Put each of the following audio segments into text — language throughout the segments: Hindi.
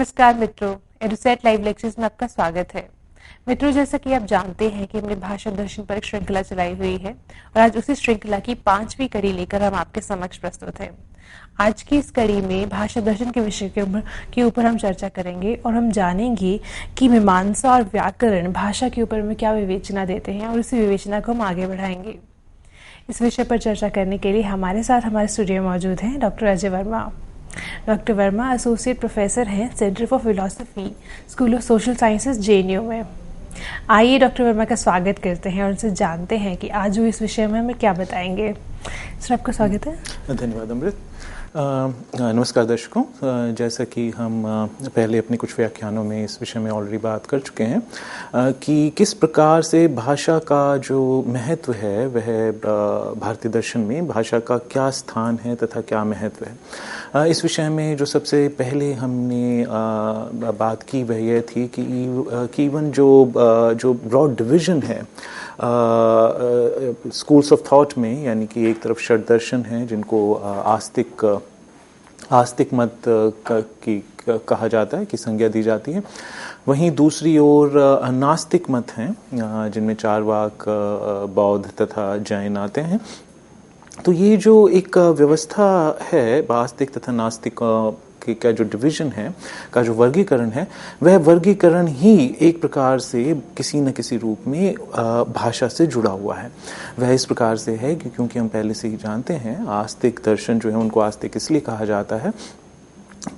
नमस्कार मित्रों, एडुसेट लाइव लेक्चर्स में आपका स्वागत है। मित्रों, जैसा कि आप जानते हैं कि हमने भाषा दर्शन पर एक श्रृंखला चलाई हुई है और आज उसी श्रृंखला की 5वीं कड़ी लेकर हम आपके समक्ष प्रस्तुत हैं। आज की इस कड़ी में भाषा दर्शन के विषय के ऊपर हम चर्चा करेंगे और हम जानेंगे कि मीमांसा और व्याकरण भाषा के ऊपर में क्या विवेचना देते हैं और उसी विवेचना को हम आगे बढ़ाएंगे। इस विषय पर चर्चा करने के लिए हमारे साथ हमारे स्टूडियो में मौजूद हैं doctor Ajay Verma. Doctor Verma associate professor हैं centre for philosophy, school of social sciences, JNU में। आइए डॉक्टर वर्मा का स्वागत करते हैं और उनसे जानते हैं कि आज वो इस विषय में हमें क्या बताएंगे। सर, आपका स्वागत है। धन्यवाद अमृत। नमस्कार दर्शकों। जैसा कि हम पहले अपने कुछ व्याख्यानों में इस विषय में ऑलरेडी बात कर चुके हैं कि किस प्रकार से भाषा का जो महत्व है वह भारतीय दर्शन में भाषा का क्या स्थान है तथा क्या महत्व है। इस विषय में जो सबसे पहले हमने बात की वह यह थी कि इवन जो ब्रॉड डिवीजन है स्कूल्स ऑफ थॉट में, यानी कि एक तरफ षड दर्शन है जिनको आस्तिक मत कहा जाता है, कि संज्ञा दी जाती है, वहीं दूसरी ओर नास्तिक मत हैं जिनमें चारवाक, बौद्ध तथा जैन आते हैं। तो ये जो एक व्यवस्था है आस्तिक तथा नास्तिक का जो डिवीजन है, का जो वर्गीकरण है, वह वर्गीकरण ही एक प्रकार से किसी न किसी रूप में भाषा से जुड़ा हुआ है। वह इस प्रकार से है कि क्योंकि हम पहले से ही जानते हैं आस्तिक दर्शन जो है उनको आस्तिक इसलिए कहा जाता है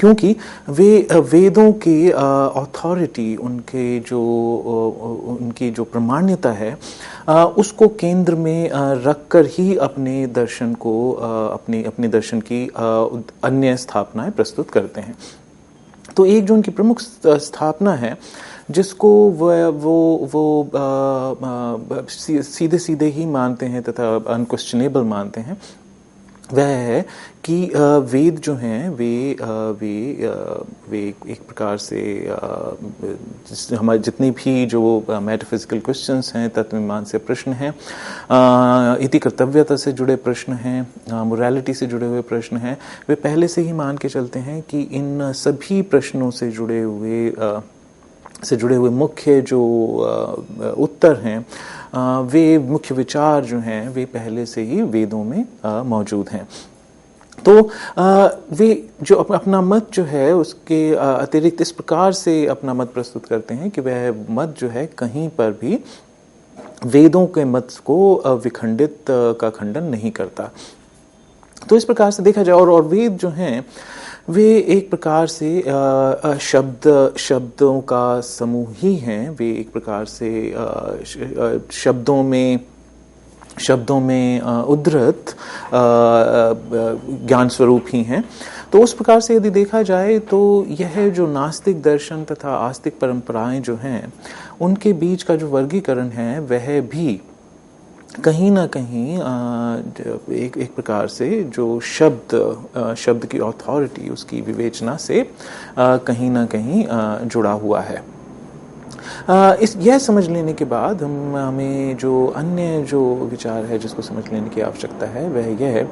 क्योंकि वे वेदों की अथॉरिटी, उनकी जो प्रामाण्यता है उसको केंद्र में रखकर ही अपने दर्शन को अपने दर्शन की अन्य स्थापनाएं प्रस्तुत करते हैं। तो एक जो उनकी प्रमुख स्थापना है जिसको वो सीधे सीधे ही मानते हैं तथा अनक्वेश्चनेबल मानते हैं, वह है कि वेद जो हैं वे एक प्रकार से हमारे जितने भी जो मेटाफिजिकल क्वेश्चंस हैं, तत्व मीमांसा प्रश्न हैं, इति कर्तव्यता से जुड़े प्रश्न हैं, मोरालिटी से जुड़े हुए प्रश्न हैं, वे पहले से ही मान के चलते हैं कि इन सभी प्रश्नों से जुड़े हुए मुख्य जो उत्तर हैं, वे मुख्य विचार जो हैं वे पहले से ही वेदों में मौजूद हैं। तो वे जो अपना मत जो है उसके अतिरिक्त इस प्रकार से अपना मत प्रस्तुत करते हैं कि वह मत जो है कहीं पर भी वेदों के मत को विखंडित का खंडन नहीं करता। तो इस प्रकार से देखा जाए और वेद जो हैं वे एक प्रकार से शब्दों का समूह ही हैं। वे एक प्रकार से शब्दों में उद्धृत ज्ञान स्वरूप ही हैं। तो उस प्रकार से यदि देखा जाए तो यह जो नास्तिक दर्शन तथा आस्तिक परंपराएं जो हैं उनके बीच का जो वर्गीकरण है वह भी कहीं ना कहीं एक प्रकार से जो शब्द की अथॉरिटी, उसकी विवेचना से कहीं ना कहीं जुड़ा हुआ है। यह समझ लेने के बाद हमें जो अन्य जो विचार है जिसको समझ लेने की आवश्यकता है वह यह है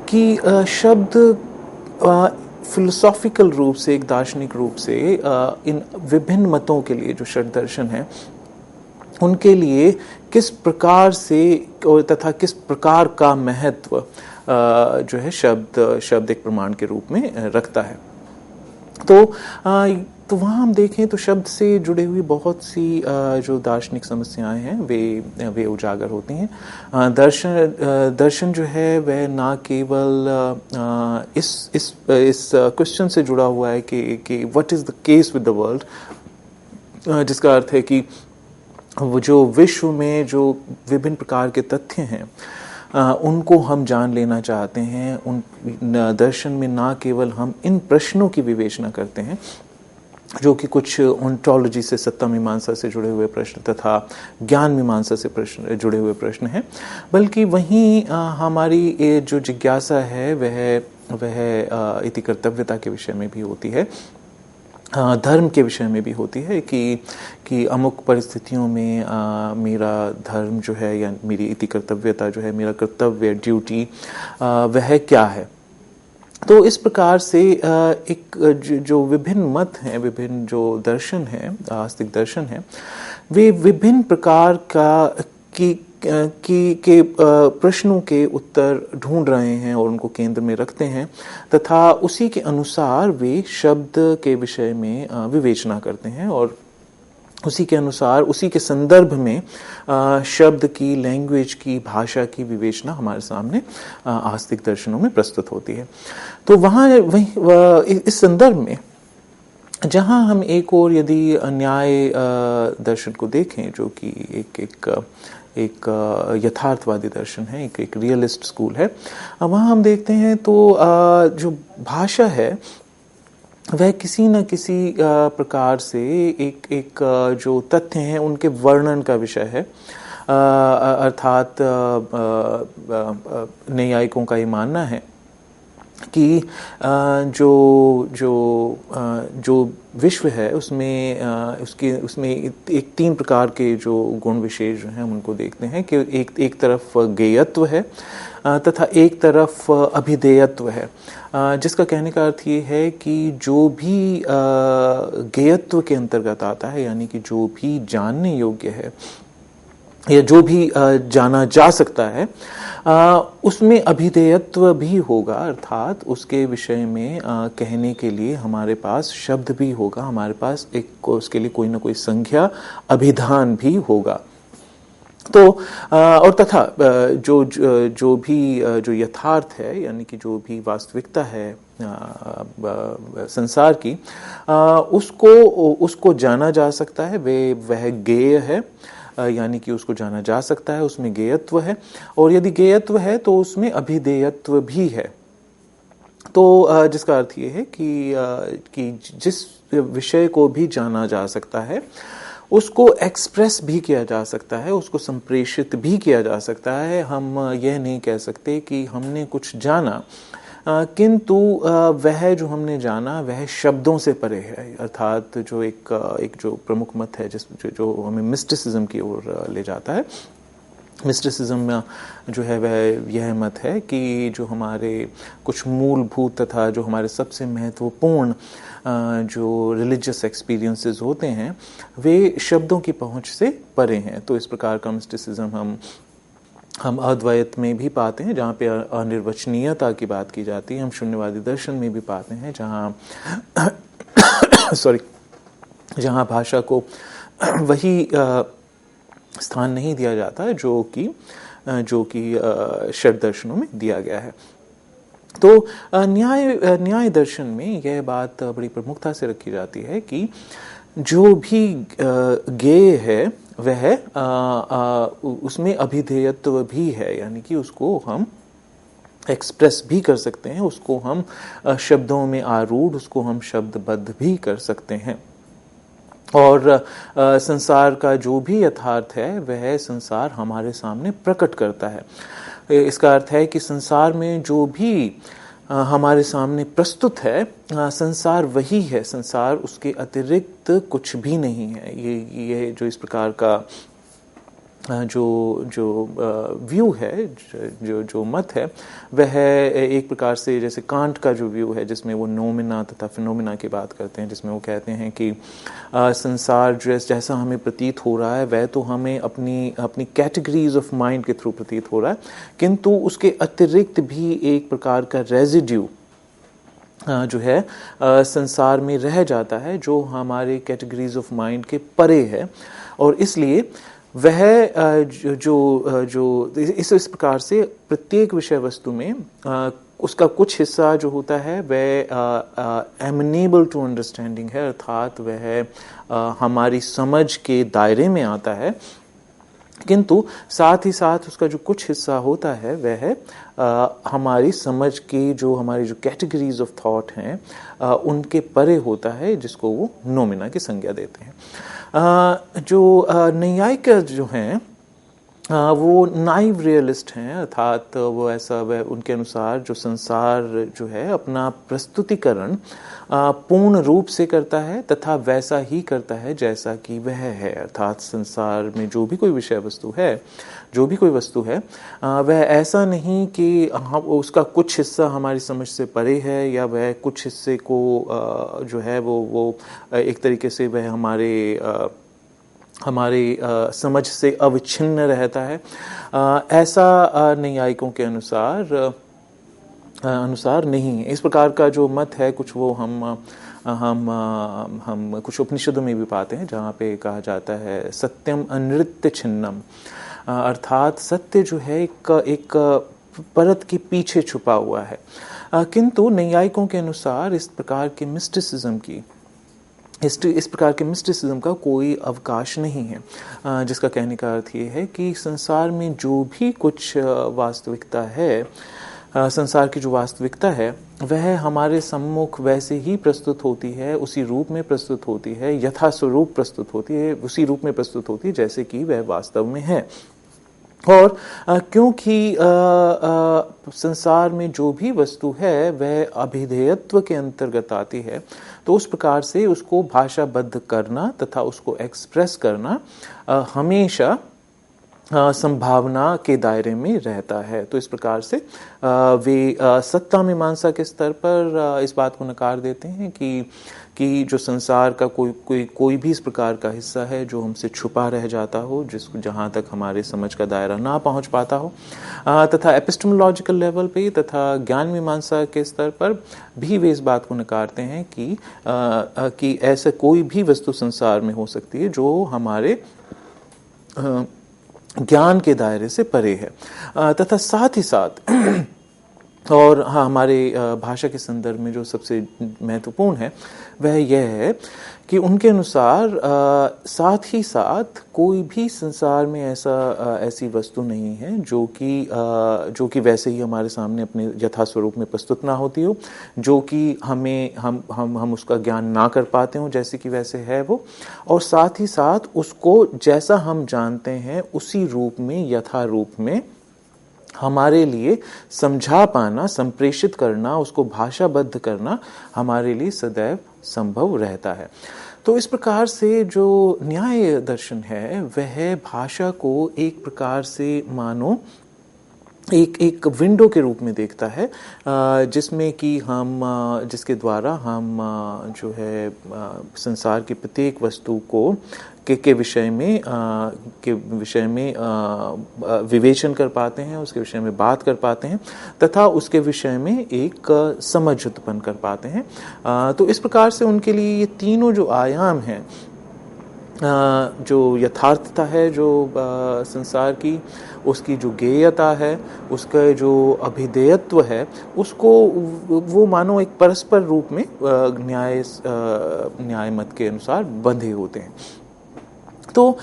कि शब्द फिलोसॉफिकल रूप से, एक दार्शनिक रूप से इन विभिन्न मतों के लिए जो षड दर्शन है उनके लिए किस प्रकार से तथा किस प्रकार का महत्व जो है शब्द एक प्रमाण के रूप में रखता है। तो वहाँ हम देखें तो शब्द से जुड़े हुई बहुत सी जो दार्शनिक समस्याएं हैं वे उजागर होती हैं। दर्शन जो है वह ना केवल इस क्वेश्चन से जुड़ा हुआ है कि what is the case with the world, जिसका अर्थ है कि वो जो विश्व में जो विभिन्न प्रकार के तथ्य हैं उनको हम जान लेना चाहते हैं। उन दर्शन में ना केवल हम इन प्रश्नों की विवेचना करते हैं जो कि कुछ ओंटोलॉजी से, सत्ता मीमांसा से जुड़े हुए प्रश्न तथा ज्ञान मीमांसा से जुड़े हुए प्रश्न हैं, बल्कि वहीं हमारी जो जिज्ञासा है वह इति कर्तव्यता के विषय में भी होती है, धर्म के विषय में भी होती है कि अमुक परिस्थितियों में मेरा धर्म जो है या मेरी इति कर्तव्यता जो है, मेरा कर्तव्य, ड्यूटी, वह क्या है। तो इस प्रकार से एक जो विभिन्न मत हैं, विभिन्न जो दर्शन हैं, आस्तिक दर्शन हैं, वे विभिन्न प्रकार के प्रश्नों के उत्तर ढूंढ रहे हैं और उनको केंद्र में रखते हैं, तथा उसी के अनुसार वे शब्द के विषय में विवेचना करते हैं और उसी के अनुसार, उसी के संदर्भ में शब्द की, लैंग्वेज की, भाषा की विवेचना हमारे सामने आस्तिक दर्शनों में प्रस्तुत होती है। तो इस संदर्भ में जहां हम एक और यदि न्याय दर्शन को देखें, जो कि एक यथार्थवादी दर्शन है, एक रियलिस्ट स्कूल है, वहां हम देखते हैं तो जो भाषा है वह किसी न किसी प्रकार से एक जो तथ्य हैं उनके वर्णन का विषय है। अर्थात नैयायिकों का ये मानना है कि जो विश्व है उसमें एक तीन प्रकार के जो गुण विशेष जो हैं उनको देखते हैं कि एक तरफ गेयत्व है तथा एक तरफ अभिधेयत्व है, जिसका कहने का अर्थ ये है कि जो भी गेयत्व के अंतर्गत आता है, यानी कि जो भी जानने योग्य है या जो भी जाना जा सकता है, उसमें अभिधेयत्व भी होगा, अर्थात उसके विषय में कहने के लिए हमारे पास शब्द भी होगा, हमारे पास उसके लिए कोई ना कोई संज्ञा, अभिधान भी होगा। तो और तथा जो यथार्थ है, यानी कि जो भी वास्तविकता है संसार की, उसको जाना जा सकता है, वह गेय है, यानी कि उसको जाना जा सकता है, उसमें गेयत्व है, और यदि गेयत्व है तो उसमें अभिधेयत्व भी है। तो जिसका अर्थ ये है कि जिस विषय को भी जाना जा सकता है उसको एक्सप्रेस भी किया जा सकता है, उसको संप्रेषित भी किया जा सकता है। हम यह नहीं कह सकते कि हमने कुछ जाना किंतु वह जो हमने जाना वह शब्दों से परे है, अर्थात जो एक जो प्रमुख मत है जो हमें मिस्टिसिज्म की ओर ले जाता है। मिस्टिसिज्म में जो है वह यह मत है कि जो हमारे कुछ मूलभूत तथा जो हमारे सबसे महत्वपूर्ण जो रिलीजियस एक्सपीरियंसेस होते हैं वे शब्दों की पहुंच से परे हैं। तो इस प्रकार का मिस्टिसिज्म हम अद्वैत में भी पाते हैं, जहाँ पे अनिर्वचनीयता की बात की जाती है। हम शून्यवादी दर्शन में भी पाते हैं, जहाँ भाषा को वही स्थान नहीं दिया जाता जो कि षड दर्शनों में दिया गया है। तो न्याय दर्शन में यह बात बड़ी प्रमुखता से रखी जाती है कि जो भी गेय है वह उसमें अभिधेयत्व भी है, यानी कि उसको हम एक्सप्रेस भी कर सकते हैं, उसको हम शब्दों में आरूढ़, उसको हम शब्दबद्ध भी कर सकते हैं। और संसार का जो भी यथार्थ है वह संसार हमारे सामने प्रकट करता है। इसका अर्थ है कि संसार में जो भी हमारे सामने प्रस्तुत है, संसार वही है, संसार उसके अतिरिक्त कुछ भी नहीं है। ये जो इस प्रकार का जो व्यू है, जो मत है, वह एक प्रकार से जैसे कांट का जो व्यू है जिसमें वो नोमिना तथा फिनोमिना की बात करते हैं, जिसमें वो कहते हैं कि संसार जैसा हमें प्रतीत हो रहा है वह तो हमें अपनी कैटेगरीज ऑफ माइंड के थ्रू प्रतीत हो रहा है, किंतु उसके अतिरिक्त भी एक प्रकार का रेजिड्यू जो है संसार में रह जाता है, जो हमारे कैटेगरीज ऑफ माइंड के परे है। और इसलिए वह जो इस प्रकार से प्रत्येक विषय वस्तु में उसका कुछ हिस्सा जो होता है वह एमिनेबल टू अंडरस्टैंडिंग है, अर्थात वह हमारी समझ के दायरे में आता है, किंतु साथ ही साथ उसका जो कुछ हिस्सा होता है वह हमारी समझ की हमारी जो कैटेगरीज ऑफ थॉट हैं उनके परे होता है, जिसको वो नोमिना की संज्ञा देते हैं। जो नैयायिक जो हैं वो नाइव रियलिस्ट हैं, अर्थात वो ऐसा, वह उनके अनुसार जो संसार जो है अपना प्रस्तुतिकरण पूर्ण रूप से करता है तथा वैसा ही करता है जैसा कि वह है। अर्थात संसार में जो भी कोई विषय वस्तु है, जो भी कोई वस्तु है, वह ऐसा नहीं कि हम उसका कुछ हिस्सा हमारी समझ से परे है, या वह कुछ हिस्से को जो है वो एक तरीके से वह हमारे समझ से अविच्छिन्न रहता है। ऐसा नैयायिकों के अनुसार नहीं है। इस प्रकार का जो मत है कुछ वो हम कुछ उपनिषदों में भी पाते हैं, जहाँ पे कहा जाता है सत्यम अनृत्य छिन्नम, अर्थात सत्य जो है एक परत के पीछे छुपा हुआ है। किंतु नैयायिकों के अनुसार इस प्रकार के मिस्टिसिज्म का कोई अवकाश नहीं है, जिसका कहने का अर्थ ये है कि संसार में जो भी कुछ वास्तविकता है, संसार की जो वास्तविकता है वह हमारे सम्मुख वैसे ही प्रस्तुत होती है, उसी रूप में प्रस्तुत होती है, यथा स्वरूप प्रस्तुत होती है, उसी रूप में प्रस्तुत होती है जैसे कि वह वास्तव में है। और क्योंकि संसार में जो भी वस्तु है वह अभिधेयत्व के अंतर्गत आती है, तो उस प्रकार से उसको भाषाबद्ध करना तथा उसको एक्सप्रेस करना हमेशा संभावना के दायरे में रहता है। तो इस प्रकार से वे सत्ता मीमांसा के स्तर पर इस बात को नकार देते हैं कि जो संसार का कोई भी इस प्रकार का हिस्सा है जो हमसे छुपा रह जाता हो, जिसको जहाँ तक हमारे समझ का दायरा ना पहुँच पाता हो, तथा एपिस्टेमोलॉजिकल लेवल पे तथा ज्ञान मीमांसा के स्तर पर भी वे इस बात को नकारते हैं कि ऐसा कोई भी वस्तु संसार में हो सकती है जो हमारे ज्ञान के दायरे से परे है। तथा साथ ही साथ और हाँ, हमारे भाषा के संदर्भ में जो सबसे महत्वपूर्ण है वह यह है कि उनके अनुसार साथ ही साथ कोई भी संसार में ऐसी वस्तु नहीं है जो कि वैसे ही हमारे सामने अपने यथा स्वरूप में प्रस्तुत ना होती हो, जो कि हम उसका ज्ञान ना कर पाते हो जैसे कि वैसे है वो, और साथ ही साथ उसको जैसा हम जानते हैं उसी रूप में, यथा रूप में हमारे लिए समझा पाना, संप्रेषित करना, उसको भाषाबद्ध करना हमारे लिए सदैव संभव रहता है। तो इस प्रकार से जो न्याय दर्शन है वह भाषा को एक प्रकार से मानो एक विंडो के रूप में देखता है, जिसमें कि जिसके द्वारा हम जो है संसार की प्रत्येक वस्तु को के विषय में विवेचन कर पाते हैं, उसके विषय में बात कर पाते हैं तथा उसके विषय में एक समझ उत्पन्न कर पाते हैं। तो इस प्रकार से उनके लिए ये तीनों जो आयाम हैं, जो यथार्थता है जो संसार की, उसकी जो गेयता है, उसका जो अभिधेयत्व है, उसको वो मानो एक परस्पर रूप में न्याय मत के अनुसार बंधे होते हैं। तो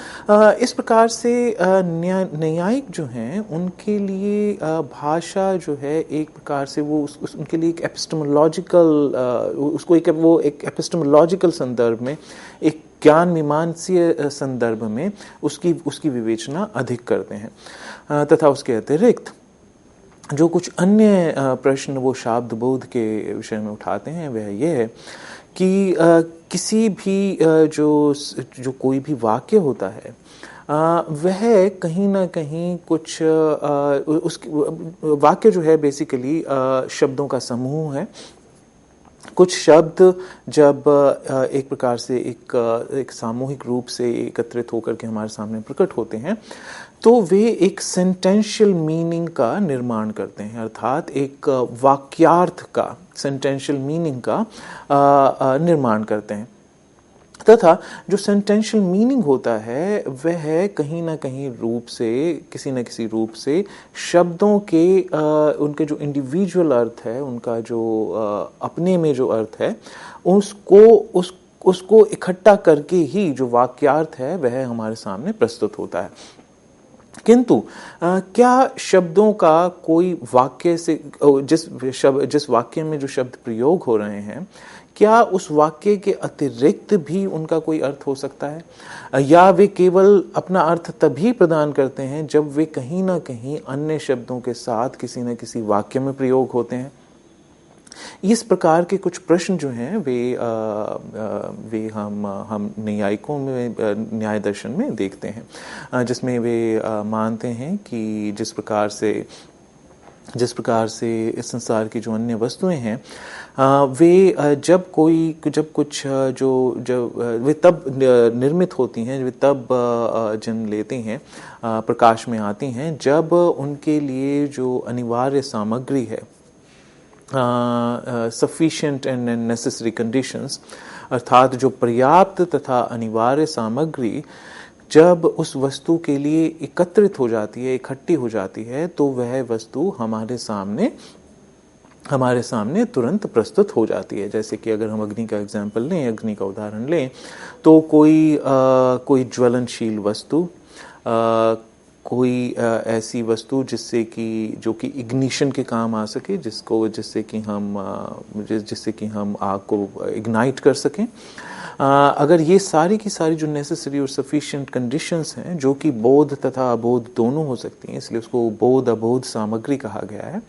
इस प्रकार से न्यायिक जो हैं उनके लिए भाषा जो है एक प्रकार से वो उनके लिए एक एपिस्टेमोलॉजिकल वो एक एपिस्टेमोलॉजिकल संदर्भ में, एक ज्ञान मीमांसीय संदर्भ में उसकी विवेचना अधिक करते हैं। तथा उसके अतिरिक्त जो कुछ अन्य प्रश्न वो शाब्द बोध के विषय में उठाते हैं वह ये है कि किसी भी जो कोई भी वाक्य होता है वह कहीं ना कहीं कुछ वाक्य जो है बेसिकली शब्दों का समूह है। कुछ शब्द जब एक प्रकार से एक सामूहिक रूप से एकत्रित होकर के हमारे सामने प्रकट होते हैं तो वे एक सेंटेंशियल मीनिंग का निर्माण करते हैं, अर्थात एक वाक्यार्थ का, सेंटेंशियल मीनिंग का निर्माण करते हैं। तथा जो सेंटेंशियल मीनिंग होता है वह कहीं ना कहीं रूप से, किसी न किसी रूप से शब्दों के उनके जो इंडिविजुअल अर्थ है, उनका जो अपने में जो अर्थ है, उसको इकट्ठा करके ही जो वाक्यार्थ है वह हमारे सामने प्रस्तुत होता है। किंतु क्या शब्दों का कोई वाक्य से जिस वाक्य में जो शब्द प्रयोग हो रहे हैं, क्या उस वाक्य के अतिरिक्त भी उनका कोई अर्थ हो सकता है, या वे केवल अपना अर्थ तभी प्रदान करते हैं जब वे कहीं ना कहीं अन्य शब्दों के साथ किसी न किसी वाक्य में प्रयोग होते हैं। इस प्रकार के कुछ प्रश्न जो हैं वे हम न्यायिकों में, न्याय दर्शन में देखते हैं, जिसमें वे मानते हैं कि जिस प्रकार से इस संसार की जो अन्य वस्तुएं हैं, वे जब वे तब निर्मित होती हैं, वे तब जन्म लेती हैं, प्रकाश में आती हैं, जब उनके लिए जो अनिवार्य सामग्री है, sufficient and necessary conditions, अर्थात जो पर्याप्त तथा अनिवार्य सामग्री जब उस वस्तु के लिए एकत्रित हो जाती है, इकट्ठी हो जाती है, तो वह वस्तु हमारे सामने तुरंत प्रस्तुत हो जाती है। जैसे कि अगर हम अग्नि का एग्जाम्पल लें, अग्नि का उदाहरण लें, तो कोई ज्वलनशील वस्तु, कोई ऐसी वस्तु जो कि इग्निशन के काम आ सके, जिससे कि हम आग को इग्नाइट कर सकें, अगर ये सारी की सारी जो नेसेसरी और सफिशिएंट कंडीशंस हैं, जो कि बोध तथा अबोध दोनों हो सकती हैं, इसलिए उसको बोध अबोध सामग्री कहा गया है,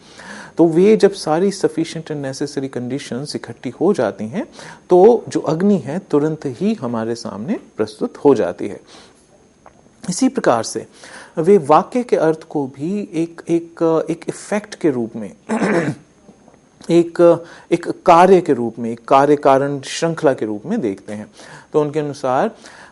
तो वे जब सारी सफिशिएंट एंड नेसेसरी कंडीशंस इकट्ठी हो जाती हैं, तो जो अग्नि है तुरंत ही हमारे सामने प्रस्तुत हो जाती है। इसी प्रकार से वे वाक्य के अर्थ को भी एक इफेक्ट के रूप में, एक कार्य के रूप में, एक कार्य कारण श्रृंखला के रूप में देखते हैं। तो उनके अनुसार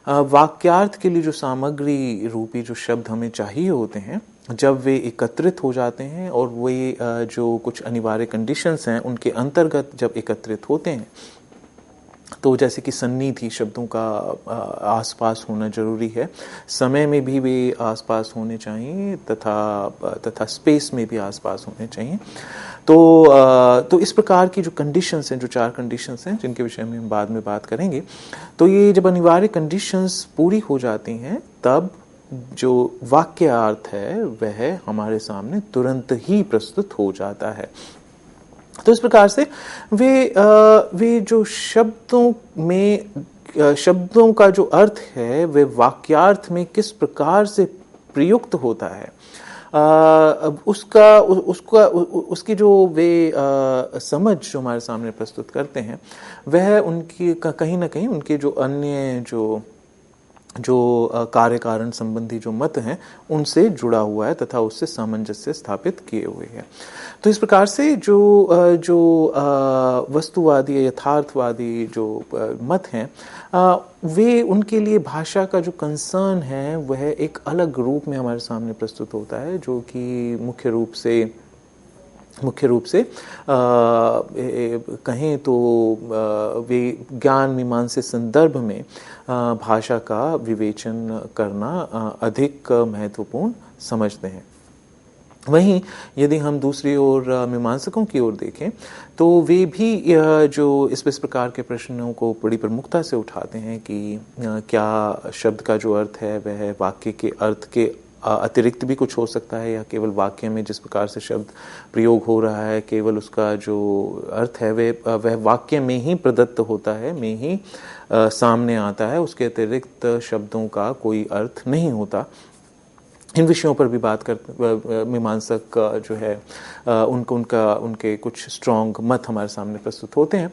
वाक्यार्थ के लिए जो सामग्री रूपी जो शब्द हमें चाहिए होते हैं, जब वे एकत्रित हो जाते हैं और वे जो कुछ अनिवार्य कंडीशंस हैं उनके अंतर्गत जब एकत्रित होते हैं, तो जैसे कि सन्निधि शब्दों का आसपास होना जरूरी है, समय में भी वे आसपास होने चाहिए तथा स्पेस में भी आसपास होने चाहिए। तो इस प्रकार की जो कंडीशंस हैं, जो 4 कंडीशंस हैं, जिनके विषय में हम बाद में बात करेंगे, तो ये जब अनिवार्य कंडीशंस पूरी हो जाती हैं, तब जो वाक्य अर्थ है वह हमारे सामने तुरंत ही प्रस्तुत हो जाता है। तो इस प्रकार से वे जो शब्दों का जो अर्थ है, वे वाक्यार्थ में किस प्रकार से प्रयुक्त होता है, उसकी जो वे समझ जो हमारे सामने प्रस्तुत करते हैं, वह उनकी कहीं ना कहीं उनके जो अन्य जो कार्य कारण संबंधी जो मत हैं उनसे जुड़ा हुआ है तथा उससे सामंजस्य स्थापित किए हुए हैं। तो इस प्रकार से जो वस्तुवादी या यथार्थवादी जो मत हैं, वे उनके लिए भाषा का जो कंसर्न है वह एक अलग रूप में हमारे सामने प्रस्तुत होता है, जो कि मुख्य रूप से कहें तो वे ज्ञान मीमांसा संदर्भ में भाषा का विवेचन करना अधिक महत्वपूर्ण समझते हैं। वहीं यदि हम दूसरी ओर मीमांसकों की ओर देखें, तो वे भी जो इस प्रकार के प्रश्नों को बड़ी प्रमुखता से उठाते हैं कि क्या शब्द का जो अर्थ है वह वाक्य के अर्थ के अतिरिक्त भी कुछ हो सकता है, या केवल वाक्य में जिस प्रकार से शब्द प्रयोग हो रहा है, केवल उसका जो अर्थ है वह वाक्य में ही प्रदत्त होता है, में ही सामने आता है, उसके अतिरिक्त शब्दों का कोई अर्थ नहीं होता। इन विषयों पर भी बात कर मीमांसक जो है उनके कुछ स्ट्रॉन्ग मत हमारे सामने प्रस्तुत होते हैं।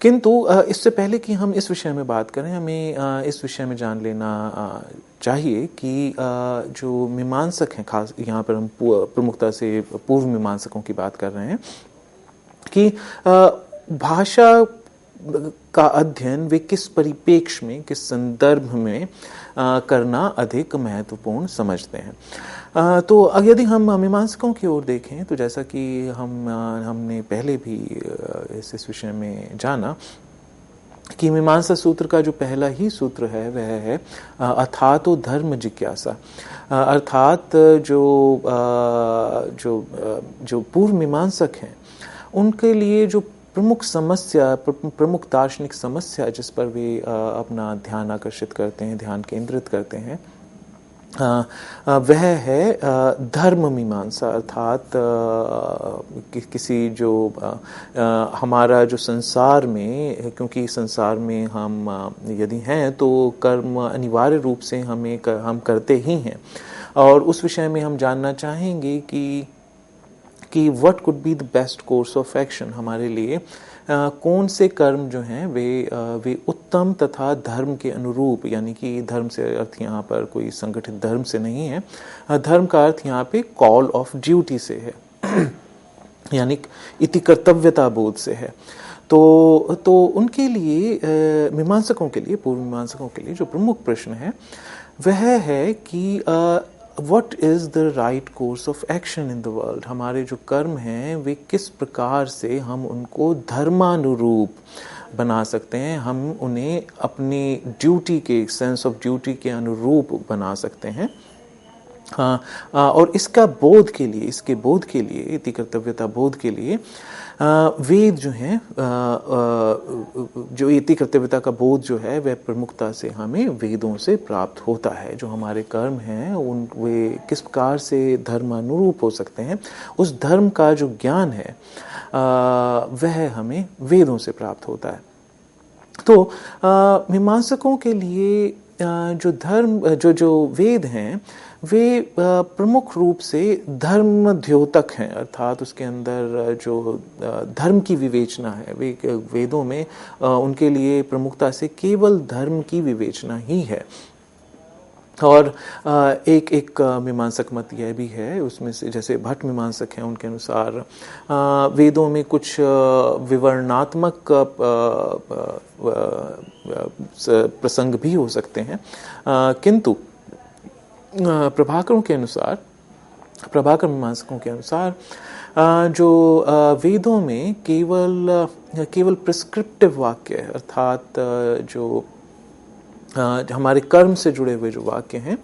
किंतु इससे पहले कि हम इस विषय में बात करें, हमें इस विषय में जान लेना चाहिए कि जो मीमांसक हैं, खास यहाँ पर हम प्रमुखता से पूर्व मीमांसकों की बात कर रहे हैं, कि भाषा का अध्ययन वे किस परिप्रेक्ष्य में, किस संदर्भ में करना अधिक महत्वपूर्ण समझते हैं। तो यदि हम मीमांसकों की ओर देखें, तो जैसा कि हमने पहले भी इस विषय में जाना कि मीमांसा सूत्र का जो पहला ही सूत्र है वह है अथातो धर्म जिज्ञासा, अर्थात जो पूर्व मीमांसक हैं उनके लिए जो प्रमुख दार्शनिक समस्या जिस पर वे अपना ध्यान आकर्षित करते हैं, ध्यान केंद्रित करते हैं, वह है धर्म मीमांसा, अर्थात किसी जो हमारा जो संसार में, क्योंकि संसार में हम यदि हैं तो कर्म अनिवार्य रूप से हम करते ही हैं, और उस विषय में हम जानना चाहेंगे कि what could be the best course of action, हमारे लिए कौन से कर्म जो हैं वे उत्तम तथा धर्म के अनुरूप, यानी कि धर्म से अर्थ यहाँ पर कोई संगठित धर्म से नहीं है, धर्म का अर्थ यहाँ पे कॉल ऑफ ड्यूटी से है यानी इति कर्तव्यता बोध से है। तो उनके लिए मीमांसकों के लिए, पूर्व मीमांसकों के लिए जो प्रमुख प्रश्न है वह है कि What is the right course of action in the world? हमारे जो कर्म हैं वे किस प्रकार से हम उनको धर्मानुरूप बना सकते हैं, हम उन्हें अपनी ड्यूटी के, सेंस ऑफ ड्यूटी के अनुरूप बना सकते हैं। और इसका बोध के लिए, इसके बोध के लिए, इति कर्तव्यता बोध के लिए वेद जो हैं, जो इति कर्तव्यता का बोध जो है वह प्रमुखता से हमें वेदों से प्राप्त होता है। जो हमारे कर्म हैं वे किस प्रकार से धर्मानुरूप हो सकते हैं, उस धर्म का जो ज्ञान है वह हमें वेदों से प्राप्त होता है। तो मीमांसकों के लिए जो धर्म, जो वेद हैं वे प्रमुख रूप से धर्म द्योतक हैं, अर्थात उसके अंदर जो धर्म की विवेचना है, वे वेदों में उनके लिए प्रमुखता से केवल धर्म की विवेचना ही है। और एक मीमांसक मत यह भी है, उसमें से जैसे भट्ट मीमांसक हैं, उनके अनुसार वेदों में कुछ विवरणात्मक प्रसंग भी हो सकते हैं, किंतु प्रभाकर मीमांसकों के अनुसार जो वेदों में केवल प्रिस्क्रिप्टिव वाक्य है, अर्थात जो हमारे कर्म से जुड़े हुए जो वाक्य हैं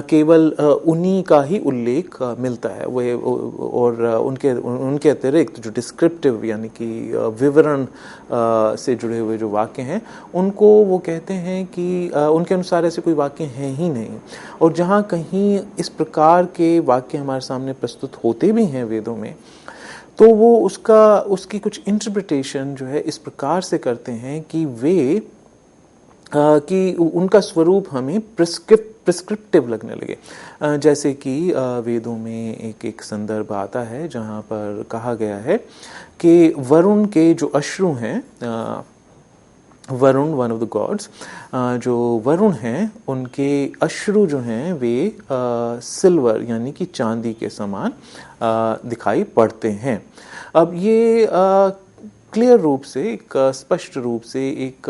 केवल उन्हीं का ही उल्लेख मिलता है, और उनके अतिरिक्त जो डिस्क्रिप्टिव यानी कि विवरण से जुड़े हुए जो वाक्य हैं उनको वो कहते हैं कि उनके अनुसार ऐसे कोई वाक्य हैं ही नहीं। और जहाँ कहीं इस प्रकार के वाक्य हमारे सामने प्रस्तुत होते भी हैं वेदों में, तो वो उसकी कुछ इंटरप्रिटेशन जो है इस प्रकार से करते हैं कि कि उनका स्वरूप हमें प्रिस्क्रिप्टिव लगने लगे। जैसे कि वेदों में एक संदर्भ आता है जहाँ पर कहा गया है कि वरुण के जो अश्रु हैं, Varun one of the gods, जो वरुण हैं उनके अश्रु जो हैं वे सिल्वर यानी कि चांदी के समान दिखाई पड़ते हैं। अब ये क्लियर रूप से, एक स्पष्ट रूप से एक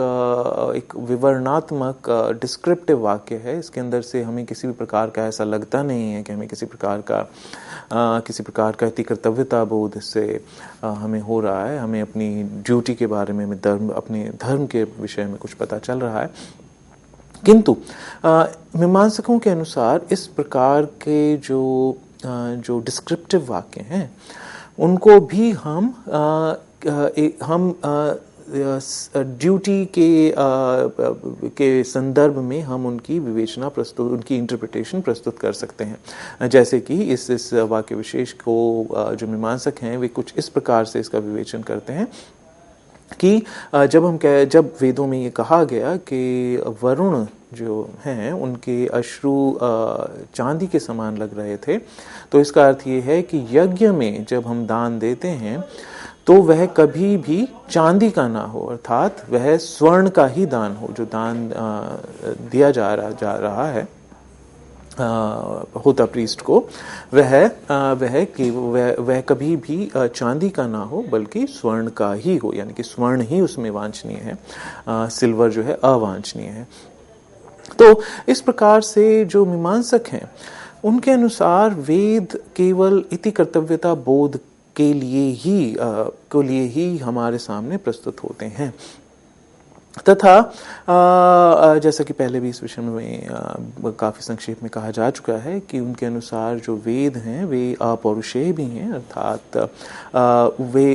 विवरणात्मक डिस्क्रिप्टिव वाक्य है। इसके अंदर से हमें किसी भी प्रकार का ऐसा लगता नहीं है कि हमें किसी प्रकार का इति कर्तव्यता बोध इससे हमें हो रहा है, हमें अपनी ड्यूटी के बारे में, अपने धर्म के विषय में कुछ पता चल रहा है। किंतु मीमांसकों के अनुसार इस प्रकार के जो डिस्क्रिप्टिव वाक्य हैं उनको भी हम ड्यूटी के संदर्भ में हम उनकी विवेचना प्रस्तुत, उनकी इंटरप्रिटेशन प्रस्तुत कर सकते हैं। जैसे कि इस वाक्य विशेष को जो मीमांसक हैं वे कुछ इस प्रकार से इसका विवेचन करते हैं कि जब वेदों में ये कहा गया कि वरुण जो हैं उनके अश्रु चांदी के समान लग रहे थे, तो इसका अर्थ ये है कि यज्ञ में जब हम दान देते हैं तो वह कभी भी चांदी का ना हो, अर्थात वह स्वर्ण का ही दान हो। जो दान दिया जा रहा है होता प्रीस्ट को, वह कभी भी चांदी का ना हो बल्कि स्वर्ण का ही हो, यानी कि स्वर्ण ही उसमें वांछनीय है, सिल्वर जो है अवांछनीय है। तो इस प्रकार से जो मीमांसक हैं उनके अनुसार वेद केवल इति कर्तव्यता बोध के लिए ही हमारे सामने प्रस्तुत होते हैं, तथा जैसा कि पहले भी इस विषय में काफ़ी संक्षेप में कहा जा चुका है कि उनके अनुसार जो वेद हैं वे अपौरुषेय भी हैं, अर्थात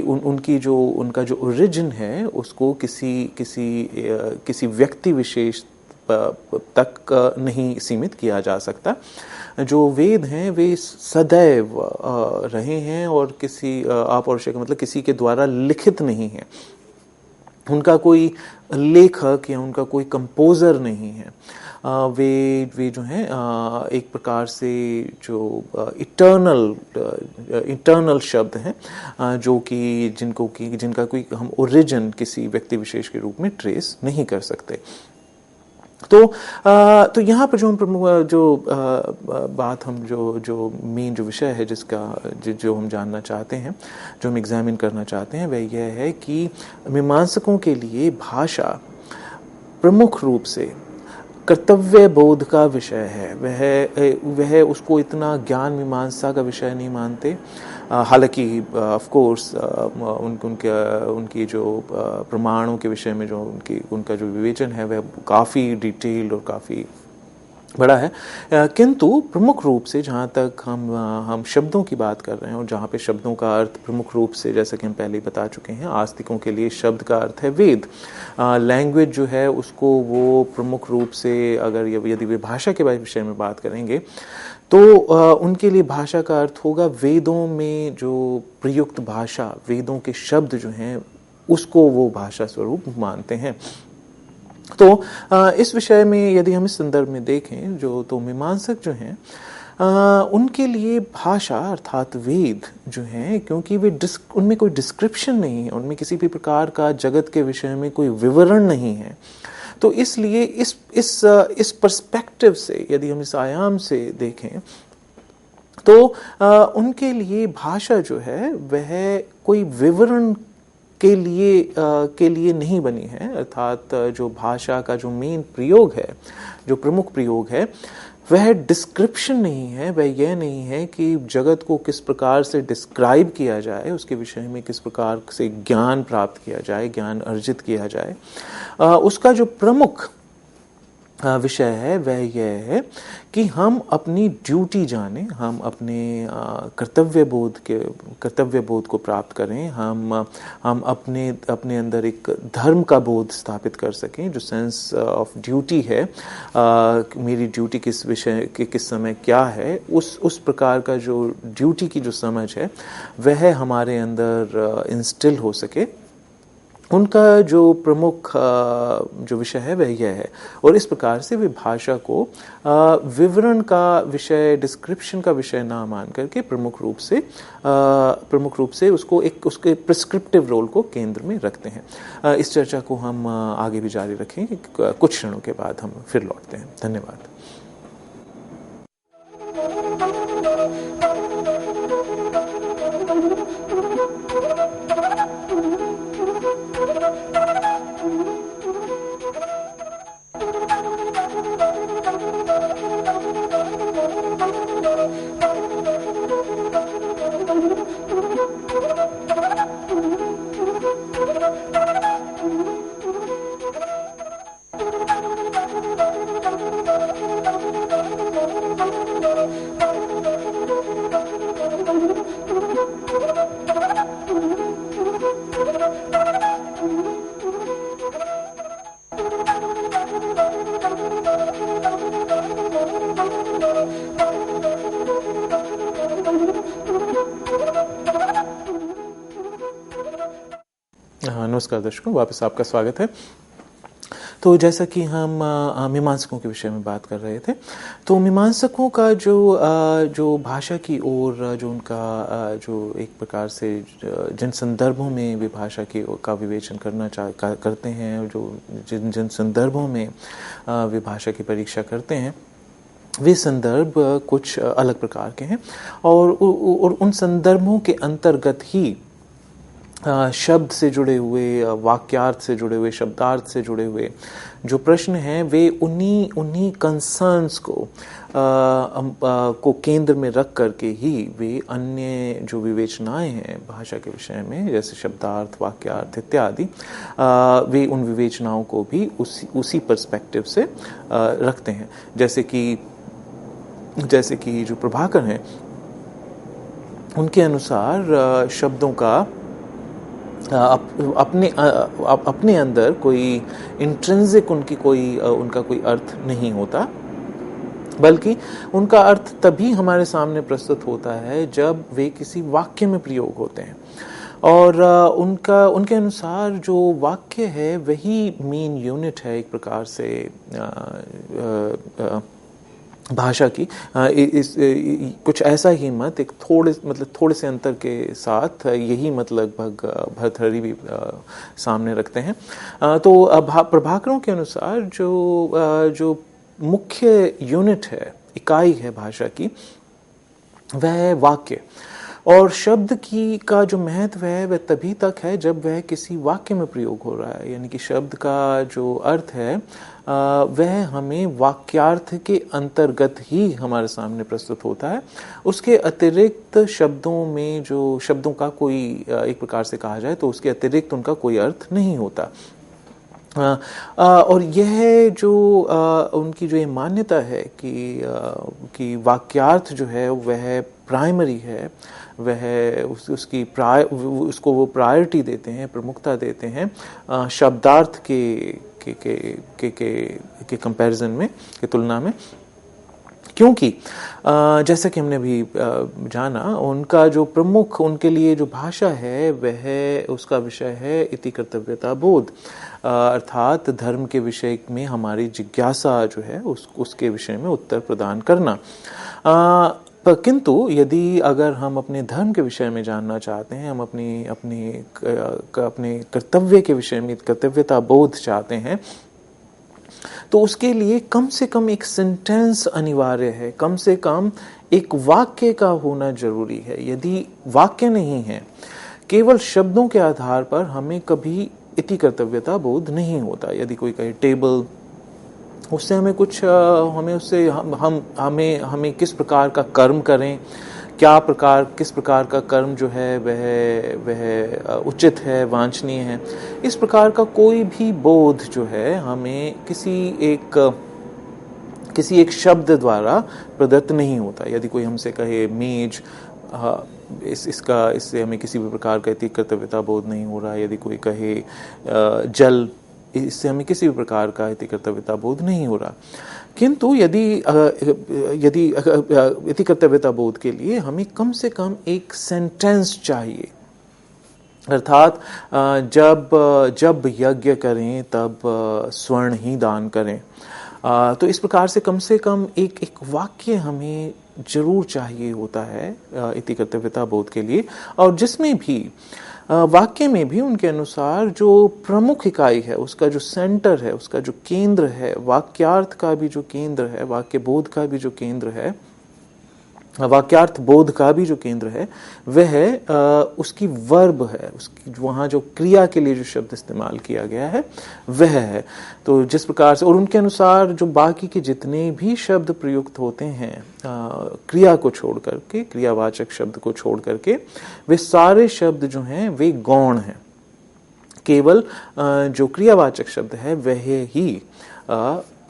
उनका जो ओरिजिन है उसको किसी व्यक्ति विशेष तक नहीं सीमित किया जा सकता। जो वेद हैं वे सदैव रहे हैं और किसी अपौरुषेय का मतलब किसी के द्वारा लिखित नहीं है, उनका कोई लेखक या उनका कोई कंपोजर नहीं है। वे जो हैं एक प्रकार से जो इटर्नल शब्द हैं जो कि जिनका कोई हम ओरिजिन किसी व्यक्ति विशेष के रूप में ट्रेस नहीं कर सकते। तो यहाँ पर जो हम प्रमुख बात हम जो मेन जो विषय है जो हम जानना चाहते हैं, जो हम एग्जामिन करना चाहते हैं, वह यह है कि मीमांसकों के लिए भाषा प्रमुख रूप से कर्तव्य बोध का विषय है। वह उसको इतना ज्ञान मीमांसा का विषय नहीं मानते। हालांकि ऑफ कोर्स उनकी जो प्रमाणों के विषय में जो उनका जो विवेचन है वह काफ़ी डिटेल्ड और काफ़ी बड़ा है, किंतु प्रमुख रूप से जहाँ तक हम शब्दों की बात कर रहे हैं और जहाँ पे शब्दों का अर्थ प्रमुख रूप से, जैसा कि हम पहले ही बता चुके हैं, आस्तिकों के लिए शब्द का अर्थ है वेद। लैंग्वेज जो है उसको वो प्रमुख रूप से यदि वे भाषा के विषय में बात करेंगे तो उनके लिए भाषा का अर्थ होगा वेदों में जो प्रयुक्त भाषा, वेदों के शब्द जो हैं उसको वो भाषा स्वरूप मानते हैं। तो इस विषय में यदि हम इस संदर्भ में देखें तो मीमांसक जो हैं उनके लिए भाषा अर्थात वेद जो हैं, क्योंकि उनमें कोई डिस्क्रिप्शन नहीं है, उनमें किसी भी प्रकार का जगत के विषय में कोई विवरण नहीं है, तो इसलिए इस पर्सपेक्टिव से यदि हम इस आयाम से देखें तो उनके लिए भाषा जो है वह कोई विवरण के लिए नहीं बनी है। अर्थात जो भाषा का जो मेन प्रयोग है, जो प्रमुख प्रयोग है, वह डिस्क्रिप्शन नहीं है, वह यह नहीं है कि जगत को किस प्रकार से डिस्क्राइब किया जाए, उसके विषय में किस प्रकार से ज्ञान प्राप्त किया जाए, ज्ञान अर्जित किया जाए। उसका जो प्रमुख विषय है वह यह है कि हम अपनी ड्यूटी जाने, हम अपने कर्तव्य बोध को प्राप्त करें, हम अपने अंदर एक धर्म का बोध स्थापित कर सकें। जो सेंस ऑफ ड्यूटी है, मेरी ड्यूटी किस विषय किस समय क्या है, उस प्रकार का जो ड्यूटी की जो समझ है वह हमारे अंदर इंस्टिल हो सके, उनका जो प्रमुख जो विषय है वह यह है। और इस प्रकार से वे भाषा को विवरण का विषय, डिस्क्रिप्शन का विषय ना मान करके प्रमुख रूप से उसके प्रिस्क्रिप्टिव रोल को केंद्र में रखते हैं। इस चर्चा को हम आगे भी जारी रखेंगे, कुछ क्षणों के बाद हम फिर लौटते हैं। धन्यवाद। नमस्कार दर्शकों, वापस आपका स्वागत है। तो जैसा कि हम मीमांसकों के विषय में बात कर रहे थे, तो मीमांसकों का जो भाषा की ओर जो उनका जो एक प्रकार से जिन संदर्भों में वे भाषा का विवेचन करते हैं, और जो जिन संदर्भों में वे भाषा की परीक्षा करते हैं, वे संदर्भ कुछ अलग प्रकार के हैं और उन संदर्भों के अंतर्गत ही शब्द से जुड़े हुए, वाक्यार्थ से जुड़े हुए, शब्दार्थ से जुड़े हुए जो प्रश्न हैं वे उन्हीं कंसर्न्स को केंद्र में रख करके ही वे अन्य जो विवेचनाएं हैं भाषा के विषय में, जैसे शब्दार्थ, वाक्यार्थ इत्यादि, वे उन विवेचनाओं को भी उसी पर्सपेक्टिव से रखते हैं। जैसे कि जो प्रभाकर हैं उनके अनुसार शब्दों का अपने अंदर कोई इंट्रिंसिक उनका कोई अर्थ नहीं होता, बल्कि उनका अर्थ तभी हमारे सामने प्रस्तुत होता है जब वे किसी वाक्य में प्रयोग होते हैं। और उनके अनुसार जो वाक्य है वही मेन यूनिट है एक प्रकार से भाषा की। कुछ ऐसा ही मत, एक थोड़े से अंतर के साथ यही मत लगभग भर्तृहरि भी सामने रखते हैं। तो प्रभाकरों के अनुसार जो मुख्य यूनिट है, इकाई है भाषा की, वह है वाक्य। और शब्द का जो महत्व है वह तभी तक है जब वह किसी वाक्य में प्रयोग हो रहा है, यानी कि शब्द का जो अर्थ है वह हमें वाक्यार्थ के अंतर्गत ही हमारे सामने प्रस्तुत होता है। उसके अतिरिक्त शब्दों का कोई, एक प्रकार से कहा जाए तो उसके अतिरिक्त उनका कोई अर्थ नहीं होता। और यह जो उनकी जो ये मान्यता है कि वाक्यार्थ जो है वह प्राइमरी है, वह उसको वो प्रायोरिटी देते हैं, प्रमुखता देते हैं शब्दार्थ के कंपैरिजन में, के तुलना में। क्योंकि जैसा कि हमने भी जाना, उनका जो प्रमुख, उनके लिए जो भाषा है वह उसका विषय है इति कर्तव्यता बोध, अर्थात धर्म के विषय में हमारी जिज्ञासा जो है उसके विषय में उत्तर प्रदान करना। किंतु यदि अगर हम अपने धर्म के विषय में जानना चाहते हैं, हम अपने कर्तव्य के विषय में कर्तव्यता बोध चाहते हैं, तो उसके लिए कम से कम एक सेंटेंस अनिवार्य है, कम से कम एक वाक्य का होना जरूरी है। यदि वाक्य नहीं है, केवल शब्दों के आधार पर हमें कभी इति कर्तव्यता बोध नहीं होता। यदि कोई कहे टेबल, उससे हमें कुछ हमें किस प्रकार का कर्म करें, किस प्रकार का कर्म जो है वह उचित है, वांछनीय है, इस प्रकार का कोई भी बोध जो है हमें किसी एक शब्द द्वारा प्रदत्त नहीं होता। यदि कोई हमसे कहे मेज, इससे हमें किसी भी प्रकार का इति कर्तव्यता बोध नहीं हो रहा। यदि कोई कहे जल, इससे हमें किसी भी प्रकार का इति कर्तव्यता बोध नहीं हो रहा। किंतु यदि इति कर्तव्यता बोध के लिए हमें कम से कम एक सेंटेंस चाहिए, अर्थात जब यज्ञ करें तब स्वर्ण ही दान करें। तो इस प्रकार से कम एक वाक्य हमें जरूर चाहिए होता है इति कर्तव्यता बोध के लिए। और जिसमें भी वाक्य में भी उनके अनुसार जो प्रमुख इकाई है, उसका जो सेंटर है, उसका जो केंद्र है, वाक्यार्थ का भी जो केंद्र है, वाक्य बोध का भी जो केंद्र है, वाक्यार्थ बोध का भी जो केंद्र है, वह उसकी वर्ब है, उसकी वहाँ जो क्रिया के लिए जो शब्द इस्तेमाल किया गया है वह है। तो जिस प्रकार से, और उनके अनुसार जो बाकी के जितने भी शब्द प्रयुक्त होते हैं क्रिया को छोड़ करके, क्रियावाचक शब्द को छोड़ करके, वे सारे शब्द जो हैं वे गौण हैं। केवल जो क्रियावाचक शब्द है वह ही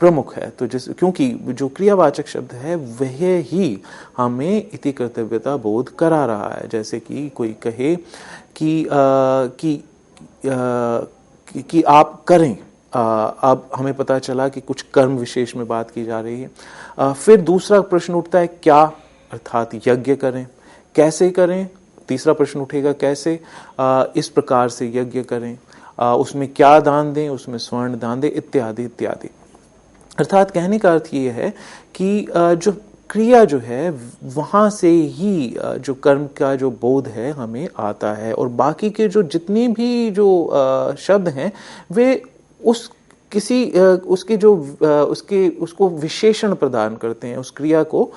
प्रमुख है। तो क्योंकि जो क्रियावाचक शब्द है वह ही हमें इति कर्तव्यता बोध करा रहा है। जैसे कि कोई कहे कि आप करें, अब हमें पता चला कि कुछ कर्म विशेष में बात की जा रही है। फिर दूसरा प्रश्न उठता है क्या, अर्थात यज्ञ करें। कैसे करें, तीसरा प्रश्न उठेगा कैसे, इस प्रकार से यज्ञ करें। उसमें क्या दान दें, उसमें स्वर्ण दान दें, इत्यादि इत्यादि। अर्थात कहने का अर्थ ये है कि जो क्रिया जो है वहां से ही जो कर्म का जो बोध है हमें आता है, और बाकी के जो जितने भी जो शब्द हैं वे उसको विशेषण प्रदान करते हैं, उस क्रिया को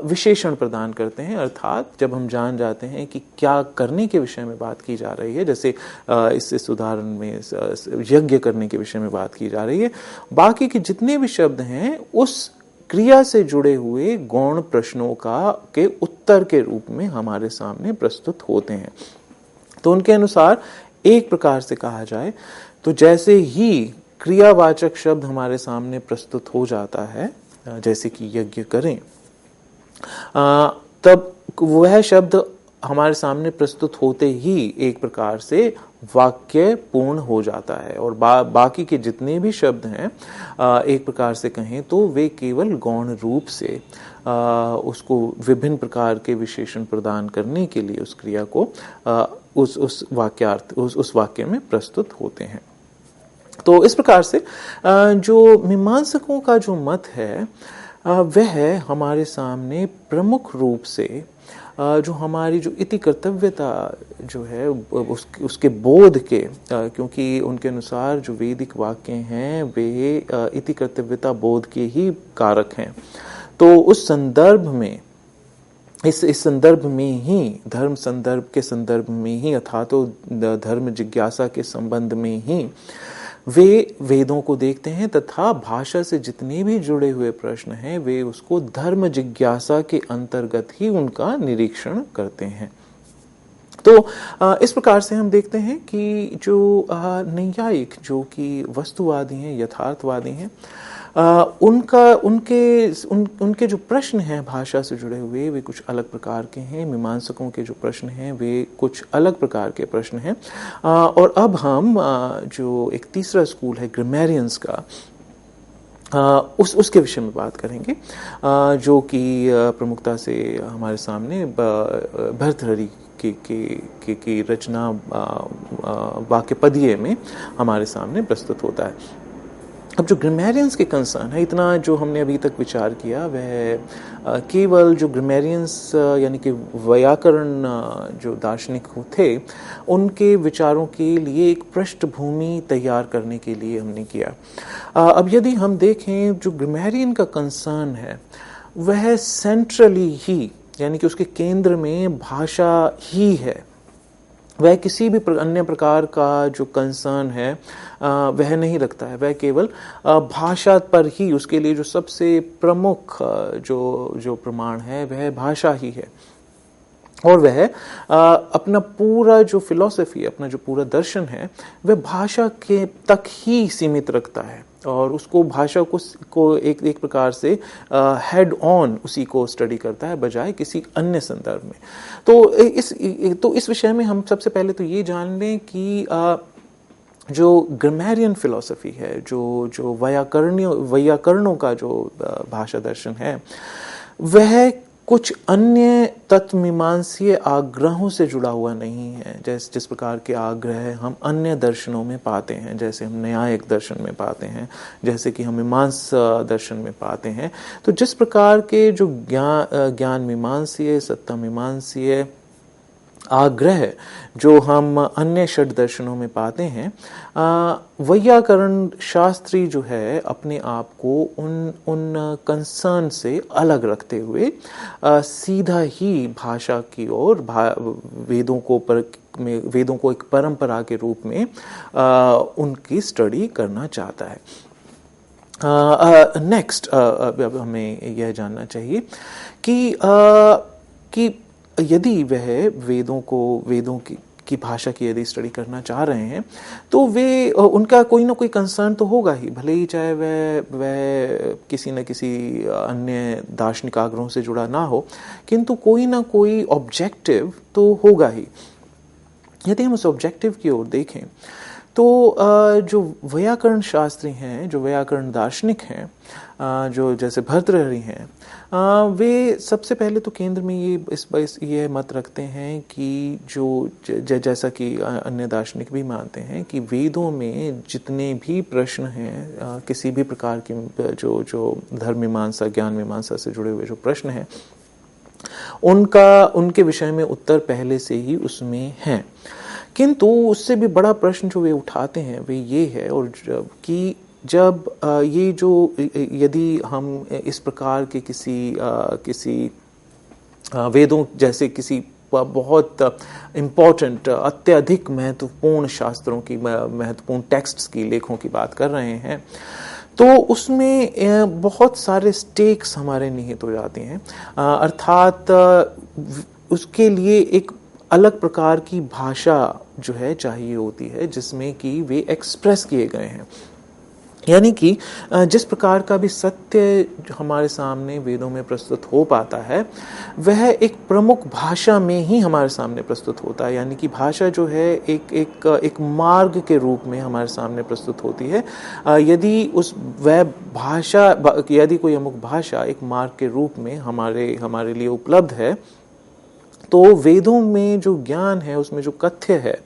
विशेषण प्रदान करते हैं। अर्थात जब हम जान जाते हैं कि क्या करने के विषय में बात की जा रही है, जैसे इस उदाहरण में यज्ञ करने के विषय में बात की जा रही है, बाकी के जितने भी शब्द हैं उस क्रिया से जुड़े हुए गौण प्रश्नों के उत्तर के रूप में हमारे सामने प्रस्तुत होते हैं। तो उनके अनुसार एक प्रकार से कहा जाए तो जैसे ही क्रियावाचक शब्द हमारे सामने प्रस्तुत हो जाता है, जैसे कि यज्ञ करें, तब वह शब्द हमारे सामने प्रस्तुत होते ही एक प्रकार से वाक्य पूर्ण हो जाता है, और बाकी के जितने भी शब्द हैं एक प्रकार से कहें तो वे केवल गौण रूप से उसको विभिन्न प्रकार के विशेषण प्रदान करने के लिए उस क्रिया को उस वाक्यार्थ उस वाक्य में प्रस्तुत होते हैं। तो इस प्रकार से जो मीमांसकों का जो मत है वह हमारे सामने प्रमुख रूप से जो हमारी जो इति कर्तव्यता जो है उसके बोध के, क्योंकि उनके अनुसार जो वैदिक वाक्य हैं वे इति कर्तव्यता बोध के ही कारक हैं। तो उस संदर्भ में इस संदर्भ में ही धर्म संदर्भ के संदर्भ में ही अर्थात तो धर्म जिज्ञासा के संबंध में ही वे वेदों को देखते हैं तथा भाषा से जितने भी जुड़े हुए प्रश्न हैं वे उसको धर्म जिज्ञासा के अंतर्गत ही उनका निरीक्षण करते हैं। तो इस प्रकार से हम देखते हैं कि जो नैयायिक जो कि वस्तुवादी हैं, यथार्थवादी हैं, उनके जो प्रश्न हैं भाषा से जुड़े हुए वे कुछ अलग प्रकार के हैं। मीमांसकों के जो प्रश्न हैं वे कुछ अलग प्रकार के प्रश्न हैं। और अब हम जो एक तीसरा स्कूल है ग्रामेरियंस का, उसके विषय में बात करेंगे, जो कि प्रमुखता से हमारे सामने भर्तृहरि की रचना वाक्यपदीय में हमारे सामने प्रस्तुत होता है। अब जो ग्रामेरियंस के कंसर्न है, इतना जो हमने अभी तक विचार किया वह केवल जो ग्रामेरियंस यानी कि व्याकरण जो दार्शनिक थे उनके विचारों के लिए एक पृष्ठभूमि तैयार करने के लिए हमने किया। अब यदि हम देखें जो ग्रामेरियन का कंसर्न है वह सेंट्रली ही यानी कि उसके केंद्र में भाषा ही है। वह किसी भी अन्य प्रकार का जो कंसर्न है वह नहीं रखता है। वह केवल भाषा पर ही, उसके लिए जो सबसे प्रमुख जो प्रमाण है वह भाषा ही है। और वह अपना पूरा जो फिलॉसफी, अपना जो पूरा दर्शन है वह भाषा के तक ही सीमित रखता है और उसको भाषा को एक प्रकार से हेड ऑन उसी को स्टडी करता है बजाय किसी अन्य संदर्भ में। तो इस विषय में हम सबसे पहले तो ये जान लें कि जो ग्रामेरियन फिलॉसफी है, जो वैयाकरणों का जो भाषा दर्शन है वह कुछ अन्य तत्वमीमांसीय आग्रहों से जुड़ा हुआ नहीं है। जिस प्रकार के आग्रह हम अन्य दर्शनों में पाते हैं, जैसे हम न्यायिक दर्शन में पाते हैं, जैसे कि हम मीमांसा दर्शन में पाते हैं, तो जिस प्रकार के जो ज्ञान मीमांसीय, सत्ता मीमांसीय आग्रह जो हम अन्य षड दर्शनों में पाते हैं, वैयाकरण शास्त्री जो है अपने आप को उन कंसर्न से अलग रखते हुए सीधा ही भाषा की ओर वेदों को एक परंपरा के रूप में उनकी स्टडी करना चाहता है। नेक्स्ट अब हमें यह जानना चाहिए कि यदि वह वेदों की भाषा की यदि स्टडी करना चाह रहे हैं तो वे उनका कोई ना कोई कंसर्न तो होगा ही, भले ही चाहे वह किसी न किसी अन्य दार्शनिक आग्रहों से जुड़ा ना हो, किंतु कोई ना कोई ऑब्जेक्टिव तो होगा ही। यदि हम उस ऑब्जेक्टिव की ओर देखें तो जो वैयाकरण शास्त्री हैं, जो वैयाकरण दार्शनिक हैं, जो जैसे भर्तृहरि हैं, वे सबसे पहले तो केंद्र में ये मत रखते हैं कि जैसा कि अन्य दार्शनिक भी मानते हैं कि वेदों में जितने भी प्रश्न हैं, किसी भी प्रकार की जो धर्म मीमांसा, ज्ञान मीमांसा से जुड़े हुए जो प्रश्न हैं, उनके विषय में उत्तर पहले से ही उसमें हैं। किंतु उससे भी बड़ा प्रश्न जो वे उठाते हैं वे ये है और कि जब यदि हम इस प्रकार के किसी वेदों जैसे किसी बहुत इम्पोर्टेंट, अत्यधिक महत्वपूर्ण शास्त्रों की, महत्वपूर्ण टेक्स्ट्स की, लेखों की बात कर रहे हैं, तो उसमें बहुत सारे स्टेक्स हमारे निहित हो जाते हैं। अर्थात उसके लिए एक अलग प्रकार की भाषा जो है चाहिए होती है जिसमें कि वे एक्सप्रेस किए गए हैं। यानी कि जिस प्रकार का भी सत्य हमारे सामने वेदों में प्रस्तुत हो पाता है वह एक प्रमुख भाषा में ही हमारे सामने प्रस्तुत होता है। यानी कि भाषा जो है एक मार्ग के रूप में हमारे सामने प्रस्तुत होती है। यदि कोई अमुक भाषा एक मार्ग के रूप में हमारे लिए उपलब्ध है, तो वेदों में जो ज्ञान है, उसमें जो कथ्य है,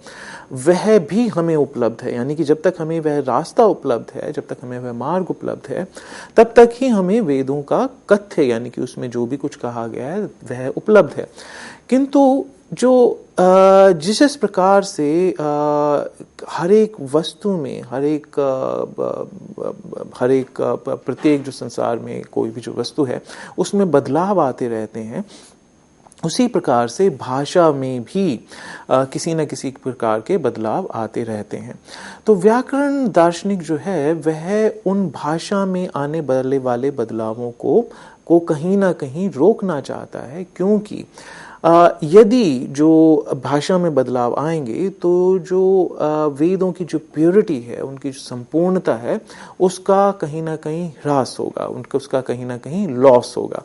वह भी हमें उपलब्ध है। यानी कि जब तक हमें वह रास्ता उपलब्ध है, जब तक हमें वह मार्ग उपलब्ध है, तब तक ही हमें वेदों का कथ्य यानी कि उसमें जो भी कुछ कहा गया है वह उपलब्ध है। किंतु जो जिस प्रकार से हर एक वस्तु में, हर एक प्रत्येक जो संसार में कोई भी जो वस्तु है उसमें बदलाव आते रहते हैं, उसी प्रकार से भाषा में भी किसी न किसी प्रकार के बदलाव आते रहते हैं। तो व्याकरण दार्शनिक जो है वह उन भाषा में आने वाले बदलावों को कहीं ना कहीं रोकना चाहता है, क्योंकि यदि जो भाषा में बदलाव आएंगे तो जो वेदों की जो प्योरिटी है, उनकी जो संपूर्णता है, उसका कहीं ना कहीं ह्रास होगा, उसका कहीं ना कहीं लॉस होगा।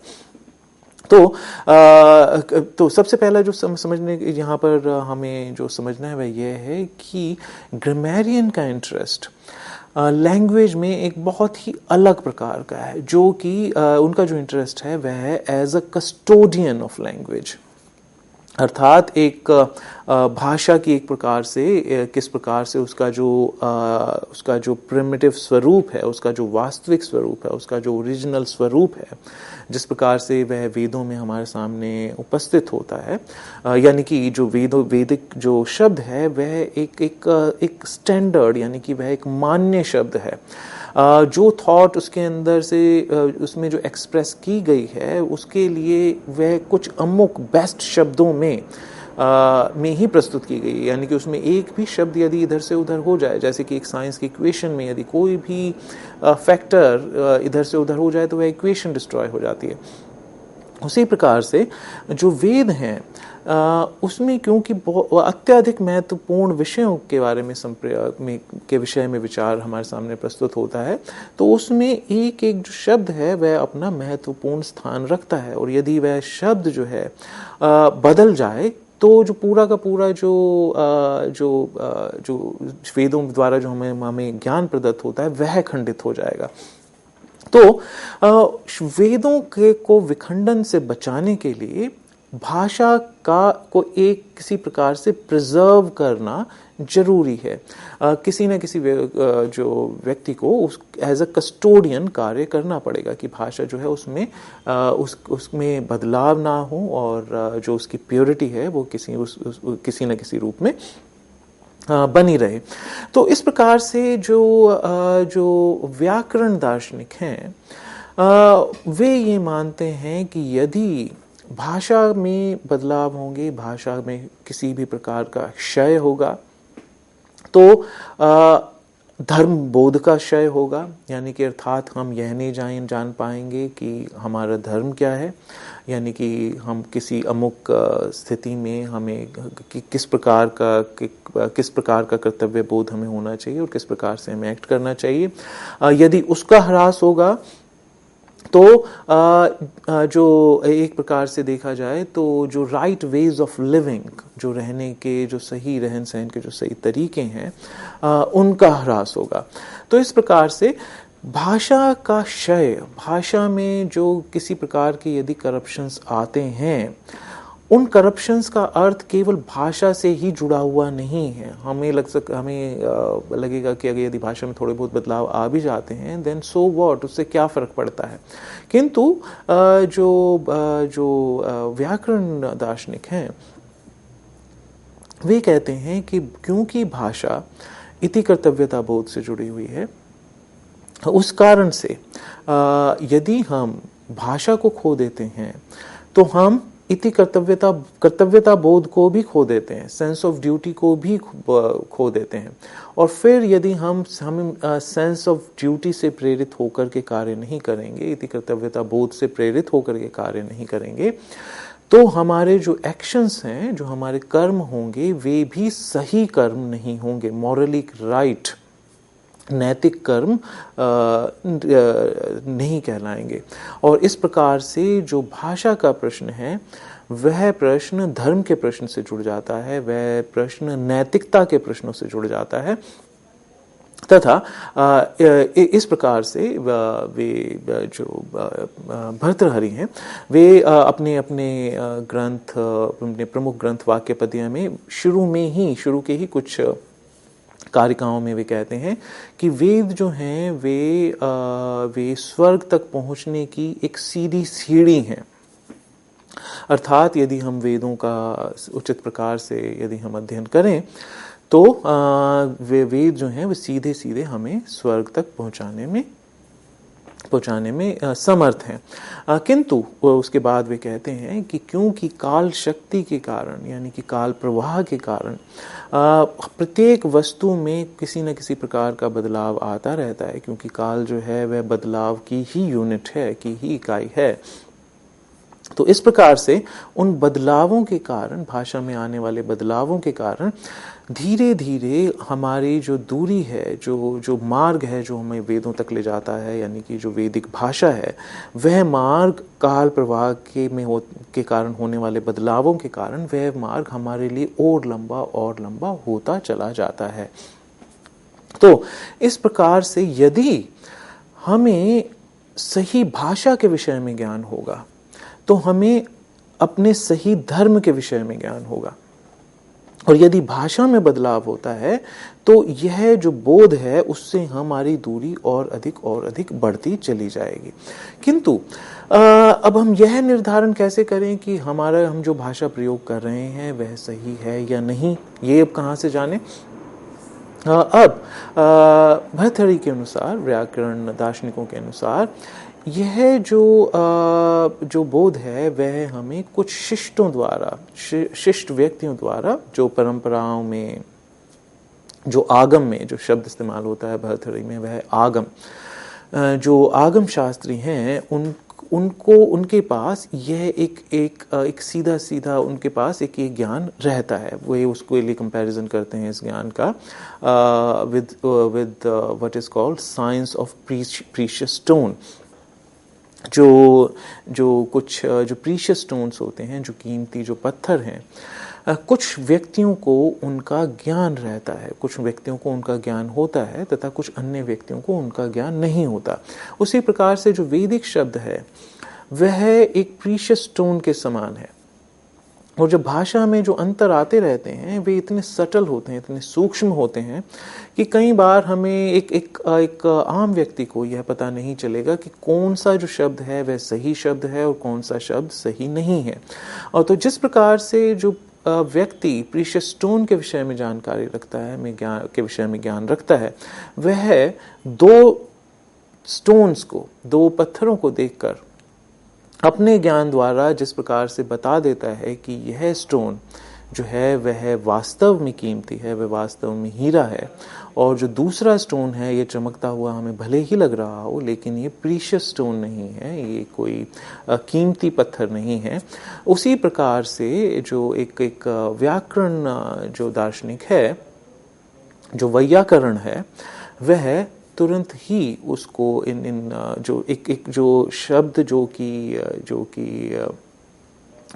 तो सबसे पहला जो समझने यहाँ पर हमें जो समझना है वह यह है कि ग्रामेरियन का इंटरेस्ट लैंग्वेज में एक बहुत ही अलग प्रकार का है, जो कि उनका जो इंटरेस्ट है वह है as a custodian of language. अर्थात एक भाषा की एक प्रकार से किस प्रकार से उसका जो प्रिमिटिव स्वरूप है, उसका जो वास्तविक स्वरूप है, उसका जो ओरिजिनल स्वरूप है, जिस प्रकार से वह वेदों में हमारे सामने उपस्थित होता है, यानी कि जो वैदिक जो शब्द है वह एक स्टैंडर्ड यानी कि वह एक मान्य शब्द है। जो थॉट उसके अंदर से उसमें जो एक्सप्रेस की गई है, उसके लिए वह कुछ अमुक बेस्ट शब्दों में ही प्रस्तुत की गई है। यानी कि उसमें एक भी शब्द यदि इधर से उधर हो जाए, जैसे कि एक साइंस की इक्वेशन में यदि कोई भी फैक्टर इधर से उधर हो जाए तो वह इक्वेशन डिस्ट्रॉय हो जाती है। उसी प्रकार से जो वेद हैं उसमें क्योंकि अत्यधिक महत्वपूर्ण विषयों के बारे में के विषय में विचार हमारे सामने प्रस्तुत होता है, तो उसमें एक एक जो शब्द है वह अपना महत्वपूर्ण स्थान रखता है। और यदि वह शब्द जो है बदल जाए तो जो पूरा का पूरा जो वेदों द्वारा जो हमें ज्ञान प्रदत्त होता है वह खंडित हो जाएगा। तो वेदों को विखंडन से बचाने के लिए भाषा को किसी प्रकार से प्रिजर्व करना जरूरी है। किसी न किसी जो व्यक्ति को एज अ कस्टोडियन कार्य करना पड़ेगा कि भाषा जो है उसमें बदलाव ना हो और जो उसकी प्योरिटी है वो किसी न किसी रूप में बनी रहे। तो इस प्रकार से जो व्याकरण दार्शनिक हैं वे ये मानते हैं कि यदि भाषा में बदलाव होंगे, भाषा में किसी भी प्रकार का क्षय होगा, तो धर्म बोध का क्षय होगा। यानी कि अर्थात हम यह नहीं जान पाएंगे कि हमारा धर्म क्या है, यानी कि हम किसी अमुक स्थिति में हमें किस प्रकार का कर्तव्य बोध हमें होना चाहिए और किस प्रकार से हमें एक्ट करना चाहिए। यदि उसका ह्रास होगा तो जो एक प्रकार से देखा जाए तो जो राइट वेज ऑफ लिविंग, जो रहने के जो सही रहन सहन के जो सही तरीके हैं उनका ह्रास होगा। तो इस प्रकार से भाषा का क्षय, भाषा में जो किसी प्रकार के यदि करप्शंस आते हैं, उन करप्शंस का अर्थ केवल भाषा से ही जुड़ा हुआ नहीं है। हमें लगेगा कि अगर यदि भाषा में थोड़े बहुत बदलाव आ भी जाते हैं देन सो व्हाट, उससे क्या फर्क पड़ता है। किंतु जो व्याकरण दार्शनिक हैं वे कहते हैं कि क्योंकि भाषा इति कर्तव्यता बोध से जुड़ी हुई है, उस कारण से यदि हम भाषा को खो देते हैं तो हम इति कर्तव्यता बोध को भी खो देते हैं, सेंस ऑफ ड्यूटी को भी खो देते हैं। और फिर यदि हम सेंस ऑफ ड्यूटी से प्रेरित होकर के कार्य नहीं करेंगे, इति कर्तव्यता बोध से प्रेरित होकर के कार्य नहीं करेंगे, तो हमारे जो एक्शंस हैं, जो हमारे कर्म होंगे, वे भी सही कर्म नहीं होंगे, मॉरली राइट नैतिक कर्म नहीं कहलाएंगे। और इस प्रकार से जो भाषा का प्रश्न है वह प्रश्न धर्म के प्रश्न से जुड़ जाता है, वह प्रश्न नैतिकता के प्रश्नों से जुड़ जाता है तथा इस प्रकार से वे जो भर्तृहरि हैं वे अपने अपने ग्रंथ, अपने प्रमुख ग्रंथ वाक्यपदिया में शुरू के ही कुछ कारिकाओं में वे कहते हैं कि वेद जो हैं वे स्वर्ग तक पहुंचने की एक सीधी सीढ़ी हैं। अर्थात यदि हम वेदों का उचित प्रकार से यदि हम अध्ययन करें तो वे वेद जो हैं वे सीधे सीधे हमें स्वर्ग तक पहुंचाने में समर्थ हैं। किंतु उसके बाद वे कहते हैं कि क्योंकि काल शक्ति के कारण यानी कि काल प्रवाह के कारण प्रत्येक वस्तु में किसी न किसी प्रकार का बदलाव आता रहता है, क्योंकि काल जो है वह बदलाव की ही यूनिट है, की ही इकाई है। तो इस प्रकार से उन बदलावों के कारण, भाषा में आने वाले बदलावों के कारण धीरे धीरे हमारी जो दूरी है, जो मार्ग है जो हमें वेदों तक ले जाता है, यानी कि जो वैदिक भाषा है, वह मार्ग काल प्रवाह के कारण होने वाले बदलावों के कारण वह मार्ग हमारे लिए और लंबा होता चला जाता है। तो इस प्रकार से यदि हमें सही भाषा के विषय में ज्ञान होगा तो हमें अपने सही धर्म के विषय में ज्ञान होगा, और यदि भाषा में बदलाव होता है तो यह जो बोध है उससे हमारी दूरी और अधिक बढ़ती चली जाएगी। किंतु अब हम यह निर्धारण कैसे करें कि हम जो भाषा प्रयोग कर रहे हैं वह सही है या नहीं, ये अब कहाँ से जाने। अब भर्तृहरि के अनुसार, व्याकरण दार्शनिकों के अनुसार, यह जो बोध है वह हमें कुछ शिष्टों द्वारा, शिष्ट व्यक्तियों द्वारा, जो परंपराओं में, जो आगम में जो शब्द इस्तेमाल होता है भर्तृहरि में वह आगम, जो आगम शास्त्री हैं उनको उनके पास यह एक सीधा उनके पास एक ज्ञान रहता है। वो उसको लिए कंपैरिजन करते हैं इस ज्ञान का with what is called science of precious stone. जो प्रीशियस स्टोन्स होते हैं, जो कीमती जो पत्थर हैं, कुछ व्यक्तियों को उनका ज्ञान रहता है, कुछ व्यक्तियों को उनका ज्ञान होता है तथा कुछ अन्य व्यक्तियों को उनका ज्ञान नहीं होता। उसी प्रकार से जो वैदिक शब्द है वह एक प्रीशियस स्टोन के समान है, और जो भाषा में जो अंतर आते रहते हैं वे इतने सटल होते हैं, इतने सूक्ष्म होते हैं कि कई बार हमें एक आम व्यक्ति को यह पता नहीं चलेगा कि कौन सा जो शब्द है वह सही शब्द है और कौन सा शब्द सही नहीं है। और तो जिस प्रकार से जो व्यक्ति प्रीशियस स्टोन के विषय में जानकारी रखता है, के विषय में ज्ञान रखता है, वह दो पत्थरों को देखकर अपने ज्ञान द्वारा जिस प्रकार से बता देता है कि यह स्टोन जो है वह वास्तव में कीमती है, वह वास्तव में हीरा है, और जो दूसरा स्टोन है ये चमकता हुआ हमें भले ही लग रहा हो लेकिन ये प्रीशियस स्टोन नहीं है, ये कोई कीमती पत्थर नहीं है। उसी प्रकार से जो एक व्याकरण जो दार्शनिक है, जो वैयाकरण है, वह तुरंत ही उसको जो शब्द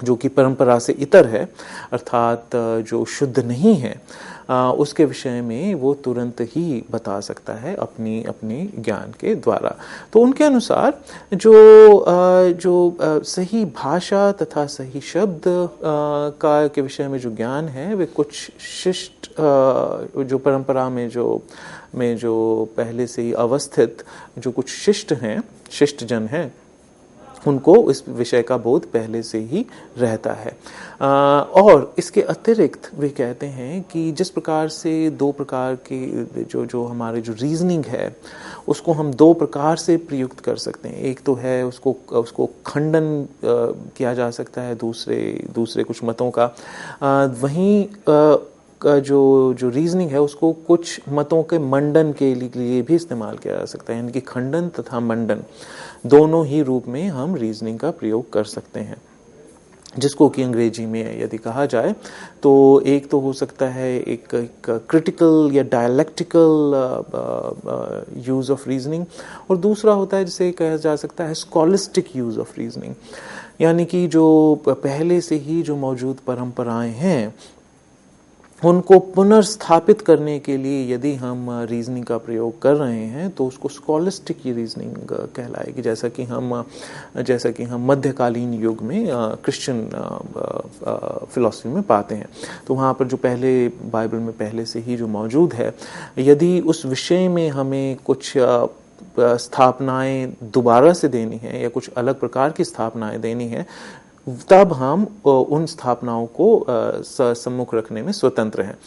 जो कि परंपरा से इतर है, अर्थात जो शुद्ध नहीं है, उसके विषय में वो तुरंत ही बता सकता है अपनी ज्ञान के द्वारा। तो उनके अनुसार जो सही भाषा तथा सही शब्द के विषय में जो ज्ञान है वे कुछ शिष्ट जो परंपरा में जो पहले से ही अवस्थित जो कुछ शिष्ट जन हैं उनको इस विषय का बोध पहले से ही रहता है। और इसके अतिरिक्त वे कहते हैं कि जिस प्रकार से दो प्रकार की जो हमारे जो रीजनिंग है उसको हम दो प्रकार से प्रयुक्त कर सकते हैं। एक तो है उसको खंडन किया जा सकता है दूसरे कुछ मतों का, वहीं जो रीजनिंग है उसको कुछ मतों के मंडन के लिए भी इस्तेमाल किया जा सकता है, यानी कि खंडन तथा मंडन दोनों ही रूप में हम रीजनिंग का प्रयोग कर सकते हैं। जिसको कि अंग्रेजी में यदि कहा जाए तो एक तो हो सकता है एक क्रिटिकल या डायलेक्टिकल यूज़ ऑफ रीजनिंग, और दूसरा होता है जिसे कहा जा सकता है स्कॉलिस्टिक यूज़ ऑफ रीजनिंग, यानी कि जो पहले से ही जो मौजूद परंपराएं हैं उनको पुनर्स्थापित करने के लिए यदि हम रीजनिंग का प्रयोग कर रहे हैं तो उसको स्कॉलिस्टिक रीजनिंग कहलाएगी, जैसा कि हम मध्यकालीन युग में क्रिश्चियन फिलॉसफी में पाते हैं। तो वहाँ पर जो पहले बाइबल में पहले से ही जो मौजूद है, यदि उस विषय में हमें कुछ स्थापनाएं दोबारा से देनी है या कुछ अलग प्रकार की स्थापनाएं देनी है, तब हम उन स्थापनाओं को सम्मुख रखने में स्वतंत्र हैं।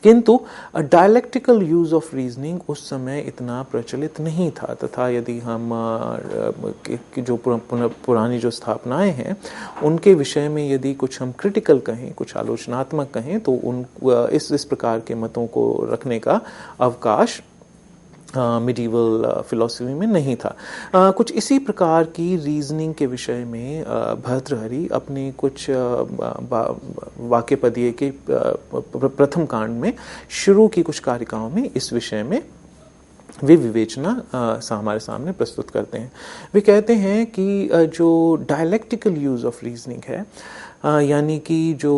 किंतु डायलेक्टिकल यूज ऑफ रीजनिंग उस समय इतना प्रचलित नहीं था, तथा यदि हम जो पुरानी जो स्थापनाएं हैं उनके विषय में यदि कुछ हम क्रिटिकल कहें, कुछ आलोचनात्मक कहें, तो उन इस प्रकार के मतों को रखने का अवकाश मिडीवल फिलॉसफी में नहीं था। कुछ इसी प्रकार की रीजनिंग के विषय में भर्तृहरि अपने कुछ वाक्य पदीय के प्रथम कांड में शुरू की कुछ कारिकाओं में इस विषय में वे विवेचना हमारे सामने प्रस्तुत करते हैं। वे कहते हैं कि जो डायलेक्टिकल यूज ऑफ रीजनिंग है, यानी कि जो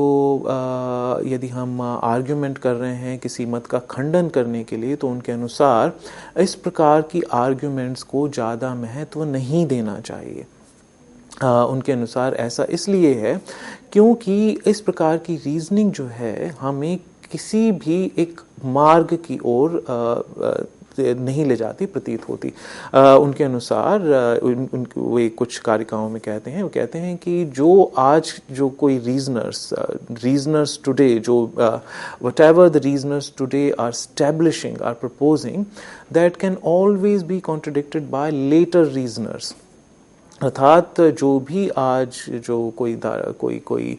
यदि हम आर्ग्यूमेंट कर रहे हैं किसी मत का खंडन करने के लिए, तो उनके अनुसार इस प्रकार की आर्ग्यूमेंट्स को ज़्यादा महत्व नहीं देना चाहिए। उनके अनुसार ऐसा इसलिए है क्योंकि इस प्रकार की रीजनिंग जो है हमें किसी भी एक मार्ग की ओर नहीं ले जाती प्रतीत होती। उनके अनुसार वे कुछ कारिकाओं में कहते हैं, वो कहते हैं कि जो आज जो कोई रीजनर्स टुडे, जो whatever the reasoners today are establishing, are proposing, that can always be contradicted by later reasoners। अर्थात जो भी आज जो कोई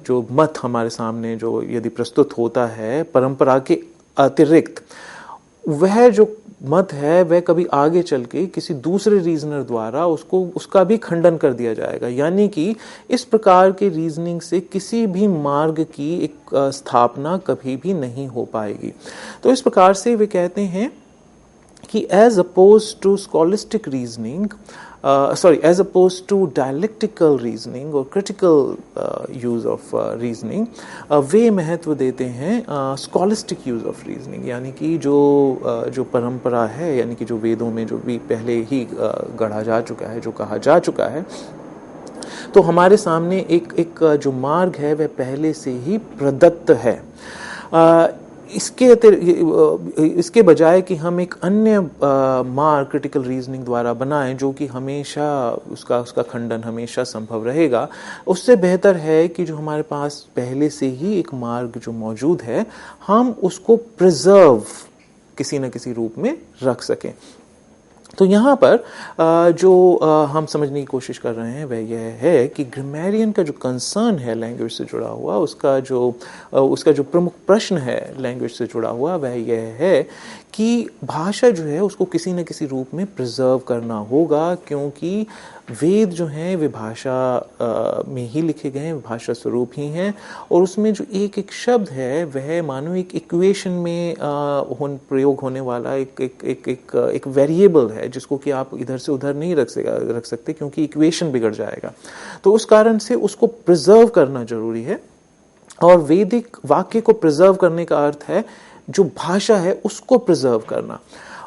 जो मत हमारे सामने जो यदि प्रस्तुत होता है परंपरा के अतिरिक्त, वह जो मत है वह कभी आगे चल के किसी दूसरे रीजनर द्वारा उसका भी खंडन कर दिया जाएगा। यानी कि इस प्रकार के रीजनिंग से किसी भी मार्ग की एक स्थापना कभी भी नहीं हो पाएगी। तो इस प्रकार से वे कहते हैं कि as opposed to scholastic reasoning, as opposed to dialectical reasoning or critical use of reasoning, वे महत्व देते हैं scholastic use of reasoning, यानी कि जो परंपरा है, यानी कि जो वेदों में जो भी पहले ही गढ़ा जा चुका है, जो कहा जा चुका है, तो हमारे सामने एक जो मार्ग है वह पहले से ही प्रदत्त है। इसके बजाय कि हम एक अन्य मार्ग क्रिटिकल रीजनिंग द्वारा बनाएं जो कि हमेशा उसका खंडन हमेशा संभव रहेगा, उससे बेहतर है कि जो हमारे पास पहले से ही एक मार्ग जो मौजूद है हम उसको प्रिजर्व किसी न किसी रूप में रख सकें। तो यहाँ पर जो हम समझने की कोशिश कर रहे हैं वह यह है कि ग्रामेरियन का जो कंसर्न है लैंग्वेज से जुड़ा हुआ, उसका जो प्रमुख प्रश्न है लैंग्वेज से जुड़ा हुआ वह यह है कि भाषा जो है उसको किसी न किसी रूप में प्रिजर्व करना होगा, क्योंकि वेद जो हैं वे भाषा में ही लिखे गए हैं, भाषा स्वरूप ही हैं, और उसमें जो एक शब्द है वह मानो एक इक्वेशन में प्रयोग होने वाला एक वेरिएबल है जिसको कि आप इधर से उधर नहीं रख सकते क्योंकि इक्वेशन बिगड़ जाएगा। तो उस कारण से उसको प्रिजर्व करना जरूरी है, और वैदिक वाक्य को प्रिजर्व करने का अर्थ है जो भाषा है उसको प्रिजर्व करना।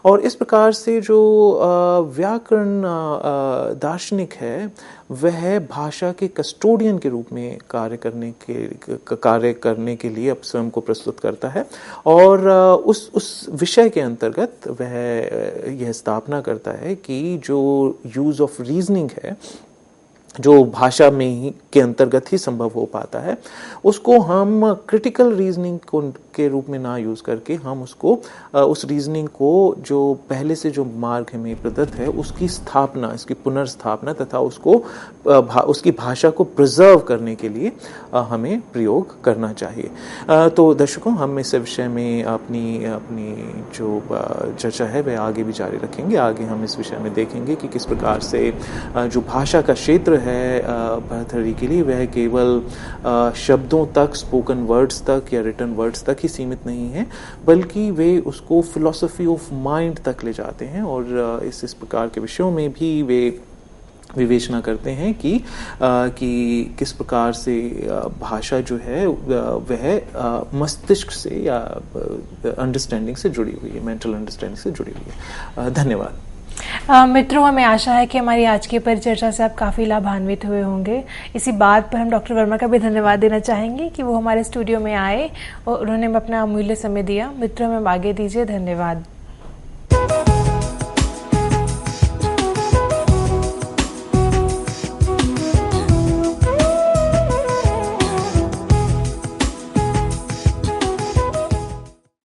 और इस प्रकार से जो व्याकरण दार्शनिक है वह भाषा के कस्टोडियन के रूप में कार्य करने के लिए स्वयं को प्रस्तुत करता है, और उस विषय के अंतर्गत वह यह स्थापना करता है कि जो यूज ऑफ रीजनिंग है जो भाषा में ही के अंतर्गत ही संभव हो पाता है, उसको हम क्रिटिकल रीजनिंग के रूप में ना यूज करके हम उसको उस रीजनिंग को जो पहले से जो मार्ग हमें प्रदत्त है उसकी स्थापना, इसकी पुनर्स्थापना तथा उसकी भाषा को प्रिजर्व करने के लिए हमें प्रयोग करना चाहिए। तो दर्शकों, हम इस विषय में अपनी जो चर्चा है वह आगे भी जारी रखेंगे। आगे हम इस विषय में देखेंगे कि किस प्रकार से जो भाषा का क्षेत्र है भरथरी के लिए वह केवल शब्दों तक, स्पोकन वर्ड्स तक या रिटन वर्ड्स तक ही सीमित नहीं है, बल्कि वे उसको फिलॉसफी ऑफ माइंड तक ले जाते हैं और इस प्रकार के विषयों में भी वे विवेचना करते हैं कि किस प्रकार से भाषा जो है वह मस्तिष्क से या अंडरस्टैंडिंग से जुड़ी हुई है, मेंटल अंडरस्टैंडिंग से जुड़ी हुई है। धन्यवाद। मित्रों, हमें आशा है कि हमारी आज की परिचर्चा से आप काफ़ी लाभान्वित हुए होंगे। इसी बात पर हम डॉक्टर वर्मा का भी धन्यवाद देना चाहेंगे कि वो हमारे स्टूडियो में आए और उन्होंने अपना अमूल्य समय दिया। मित्रों, हमें आगे दीजिए। धन्यवाद।